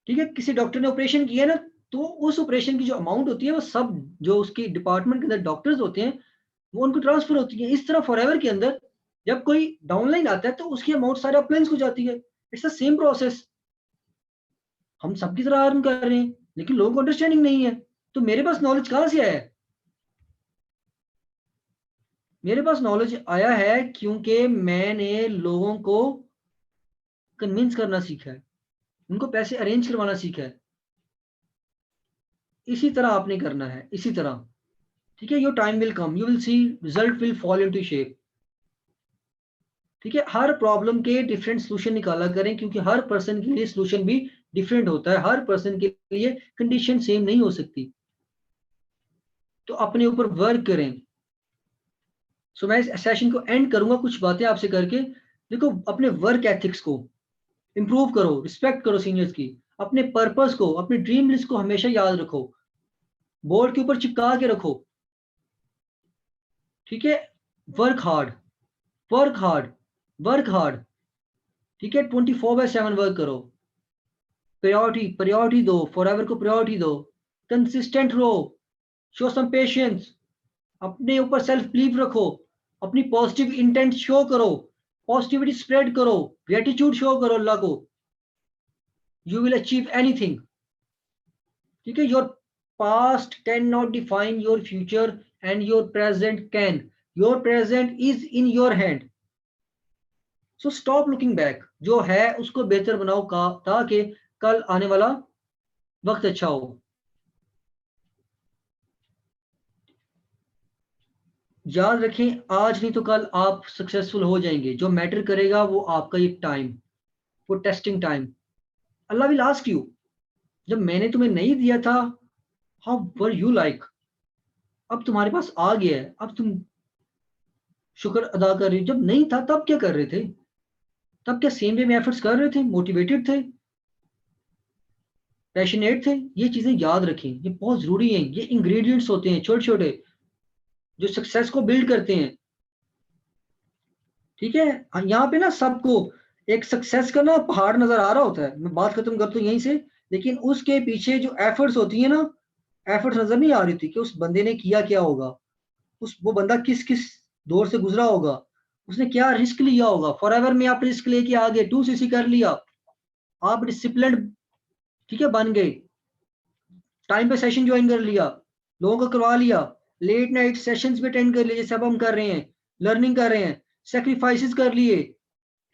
ठीक है, किसी डॉक्टर ने ऑपरेशन किया ना, तो उस ऑपरेशन की जो अमाउंट होती है वो सब जो उसकी डिपार्टमेंट के अंदर डॉक्टर्स होते हैं वो उनको ट्रांसफर होती है। इस तरह फॉरएवर के अंदर जब कोई डाउनलाइन आता है तो उसकी अमाउंट सारे अपलाइंस हो जाती है। इट्स द सेम प्रोसेस, हम सबकी तरह अर्न कर रहे हैं, लेकिन लोगों को अंडरस्टैंडिंग नहीं है। तो मेरे पास नॉलेज कहाँ से आया है? मेरे पास नॉलेज आया है क्योंकि मैंने लोगों को कन्विंस करना सीखा है, उनको पैसे अरेंज करवाना सीखा है। इसी तरह आपने करना है, इसी तरह, ठीक है। Your time will come, you will C result will fall into shape, ठीक है। हर प्रॉब्लम के डिफरेंट सोल्यूशन निकाला करें, क्योंकि हर पर्सन के लिए सोल्यूशन भी डिफरेंट होता है, हर पर्सन के लिए कंडीशन सेम नहीं हो सकती। तो अपने ऊपर वर्क करें। सो मैं इस सेशन को एंड करूंगा कुछ बातें आपसे करके। देखो, अपने वर्क एथिक्स को इंप्रूव करो, रिस्पेक्ट करो सीनियर्स की, अपने पर्पस को, अपनी ड्रीम लिस्ट को हमेशा याद रखो, बोर्ड के ऊपर चिपका के रखो, ठीक है। Work hard, work hard, work hard, ठीक है। 24/7 वर्क करो, प्रायोरिटी दो, फॉरएवर को प्रायोरिटी दो, कंसिस्टेंट रहो, शो सम पेशेंस, अपने ऊपर सेल्फ बिलीव रखो, अपनी पॉजिटिव इंटेंट शो करो, पॉजिटिविटी स्प्रेड करो, ग्रेटिट्यूड शो करो अल्लाह को, यू विल अचीव एनीथिंग, ठीक है। Your past can not define your future and your present can, your present is in your hand. So stop looking back, जो है उसको बेहतर बनाओ का, ताकि कल आने वाला वक्त अच्छा हो। याद रखें, आज नहीं तो कल आप सक्सेसफुल हो जाएंगे, जो मैटर करेगा वो आपका ये टाइम, वो testing time. Allah will ask you, जब मैंने तुम्हें नहीं दिया था, हाउ वर यू लाइक, अब तुम्हारे पास आ गया है, अब तुम शुक्र अदा कर रहे हो, जब नहीं था तब क्या कर रहे थे? तब क्या सेम वे में एफर्ट्स कर रहे थे, मोटिवेटेड थे, पैशनेट थे? ये चीजें याद रखें, ये बहुत जरूरी है, ये इंग्रेडिएंट्स होते हैं छोटे छोटे जो सक्सेस को बिल्ड करते हैं। ठीक है, यहाँ पे ना सबको एक सक्सेस का ना पहाड़ नजर आ रहा होता है, मैं बात खत्म करता हूँ यहीं से, लेकिन उसके पीछे जो एफर्ट्स होती है ना, एफर्ट्स नजर नहीं आ रही थी कि उस बंदे ने किया क्या होगा, वो बंदा किस किस दौर से गुजरा होगा, उसने क्या रिस्क लिया होगा। फॉरएवर में आप रिस्क लेके आ गए, 2cc कर लिया, आप डिसिप्लिन, ठीक है, बन गए, टाइम पे सेशन ज्वाइन कर लिया, लोगों को करवा लिया, लेट नाइट सेशंस भी अटेंड कर लिए जैसे अब हम कर रहे हैं, लर्निंग कर रहे हैं, सेक्रीफाइसेस कर लिए,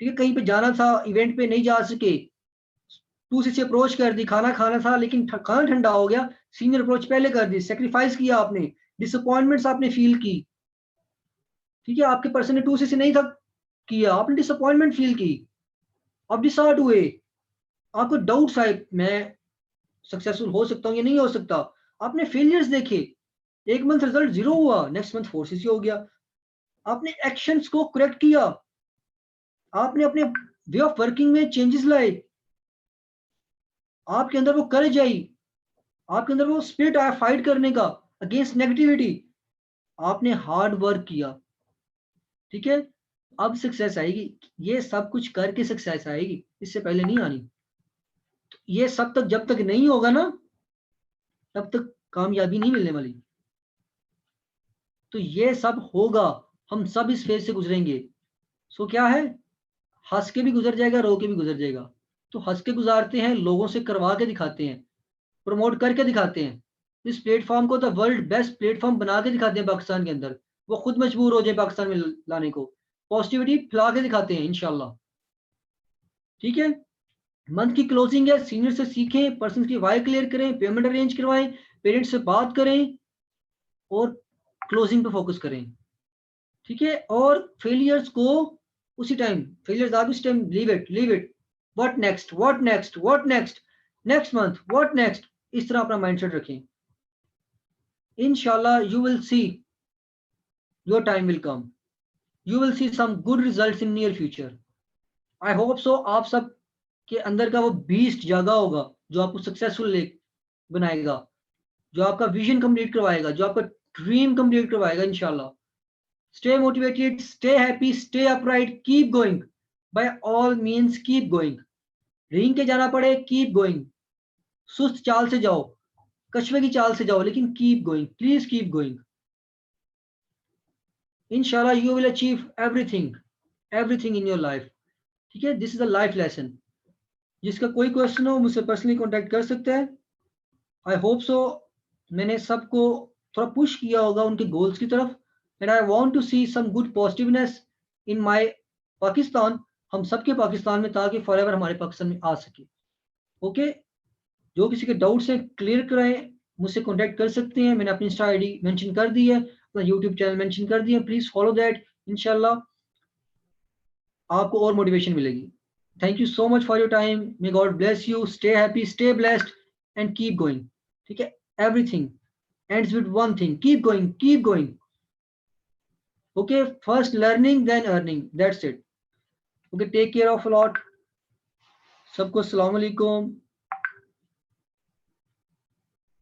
ठीक है, कहीं पे जाना था इवेंट पे नहीं जा सके, 2cc अप्रोच कर दी, खाना खाना था लेकिन खाना ठंडा हो गया, सीनियर अप्रोच पहले कर दी, सेक्रीफाइस किया आपने, डिसअपॉइंटमेंट्स आपने फील की, ठीक है, आपके पर्सन ने 2cc नहीं था किया, आपने डिसअपॉइंटमेंट फील की, आप डिसहार्ट हुए, आपको डाउट्स आए, मैं सक्सेसफुल हो सकता हूँ या नहीं हो सकता, आपने फेलियर्स देखे, एक मंथ रिजल्ट 0 हुआ, नेक्स्ट मंथ 4cc हो गया, आपने एक्शंस को करेक्ट किया, आपने अपने वे ऑफ वर्किंग में चेंजेस लाए, आपके अंदर वो करेज आई, आपके अंदर वो स्पिरिट आया फाइट करने का अगेंस्ट नेगेटिविटी, आपने हार्ड वर्क किया, ठीक है, अब सक्सेस आएगी, ये सब कुछ करके सक्सेस आएगी, इससे पहले नहीं आनी, तो ये सब तक जब तक नहीं होगा ना, तब तक कामयाबी नहीं मिलने वाली, तो ये सब होगा, हम सब इस फेज से गुजरेंगे। सो क्या है, हंस के भी गुजर जाएगा, रो के भी गुजर जाएगा, तो हंस के गुजारते हैं, लोगों से करवा के दिखाते हैं, प्रमोट करके दिखाते हैं, इस प्लेटफॉर्म को द वर्ल्ड बेस्ट प्लेटफॉर्म बना के दिखाते हैं पाकिस्तान के अंदर, वो खुद मजबूर हो जाए पाकिस्तान में लाने को, पॉजिटिविटी फैला के दिखाते हैं इंशाल्लाह, ठीक है। मंथ की क्लोजिंग है, सीनियर से सीखें, पर्सन की वाई क्लियर करें, पेमेंट अरेंज करवाएं, पेरेंट्स से बात करें और क्लोजिंग पे फोकस करें, ठीक है। और फेलियर्स को उसी टाइम, फेलियर्स आप उसी time leave it, what next, what next, what next, next month, what next, इस तरह अपना माइंडसेट रखें, इंशाल्लाह you will see your time will come, you will see some good results in near future, I hope so. आप सब के अंदर का वो बीस्ट जागा होगा जो आपको सक्सेसफुल बनाएगा, जो आपका विजन कंप्लीट करवाएगा, जो आपका ड्रीम कंप्लीट करवाएगा इंशाल्लाह। Stay motivated, stay happy, stay upright, keep going. By all means, keep going. Ring के जाना पड़े, keep going. सुस्त चाल से जाओ, कछुए की चाल से जाओ, लेकिन keep going. Please keep going. Inshallah, you will achieve everything, everything in your life. ठीक है, this is a life lesson. जिसका कोई क्वेश्चन हो मुझसे पर्सनली कॉन्टेक्ट कर सकते हैं। आई होप सो मैंने सबको थोड़ा पुश किया होगा उनके गोल्स की तरफ, and I want to see some good positiveness in my Pakistan, हम सबके पाकिस्तान में, ताकि फॉरएवर हमारे पाकिस्तान में आ सके। ओके, जो किसी के डाउट्स हैं क्लियर कराएं, मुझसे कॉन्टैक्ट कर सकते हैं, मैंने अपनी इंस्टा आईडी मेंशन कर दी है, अपना यूट्यूब चैनल मेंशन कर दिया, प्लीज फॉलो दैट, इंशाल्लाह आपको और मोटिवेशन मिलेगी। Thank you so much for your time, may God bless you, stay happy, stay blessed and keep going, ठीक है, everything ends with one thing, keep going, okay, first learning then earning, that's it, okay, take care of a lot, सबको अस्सलाम वालेकुम।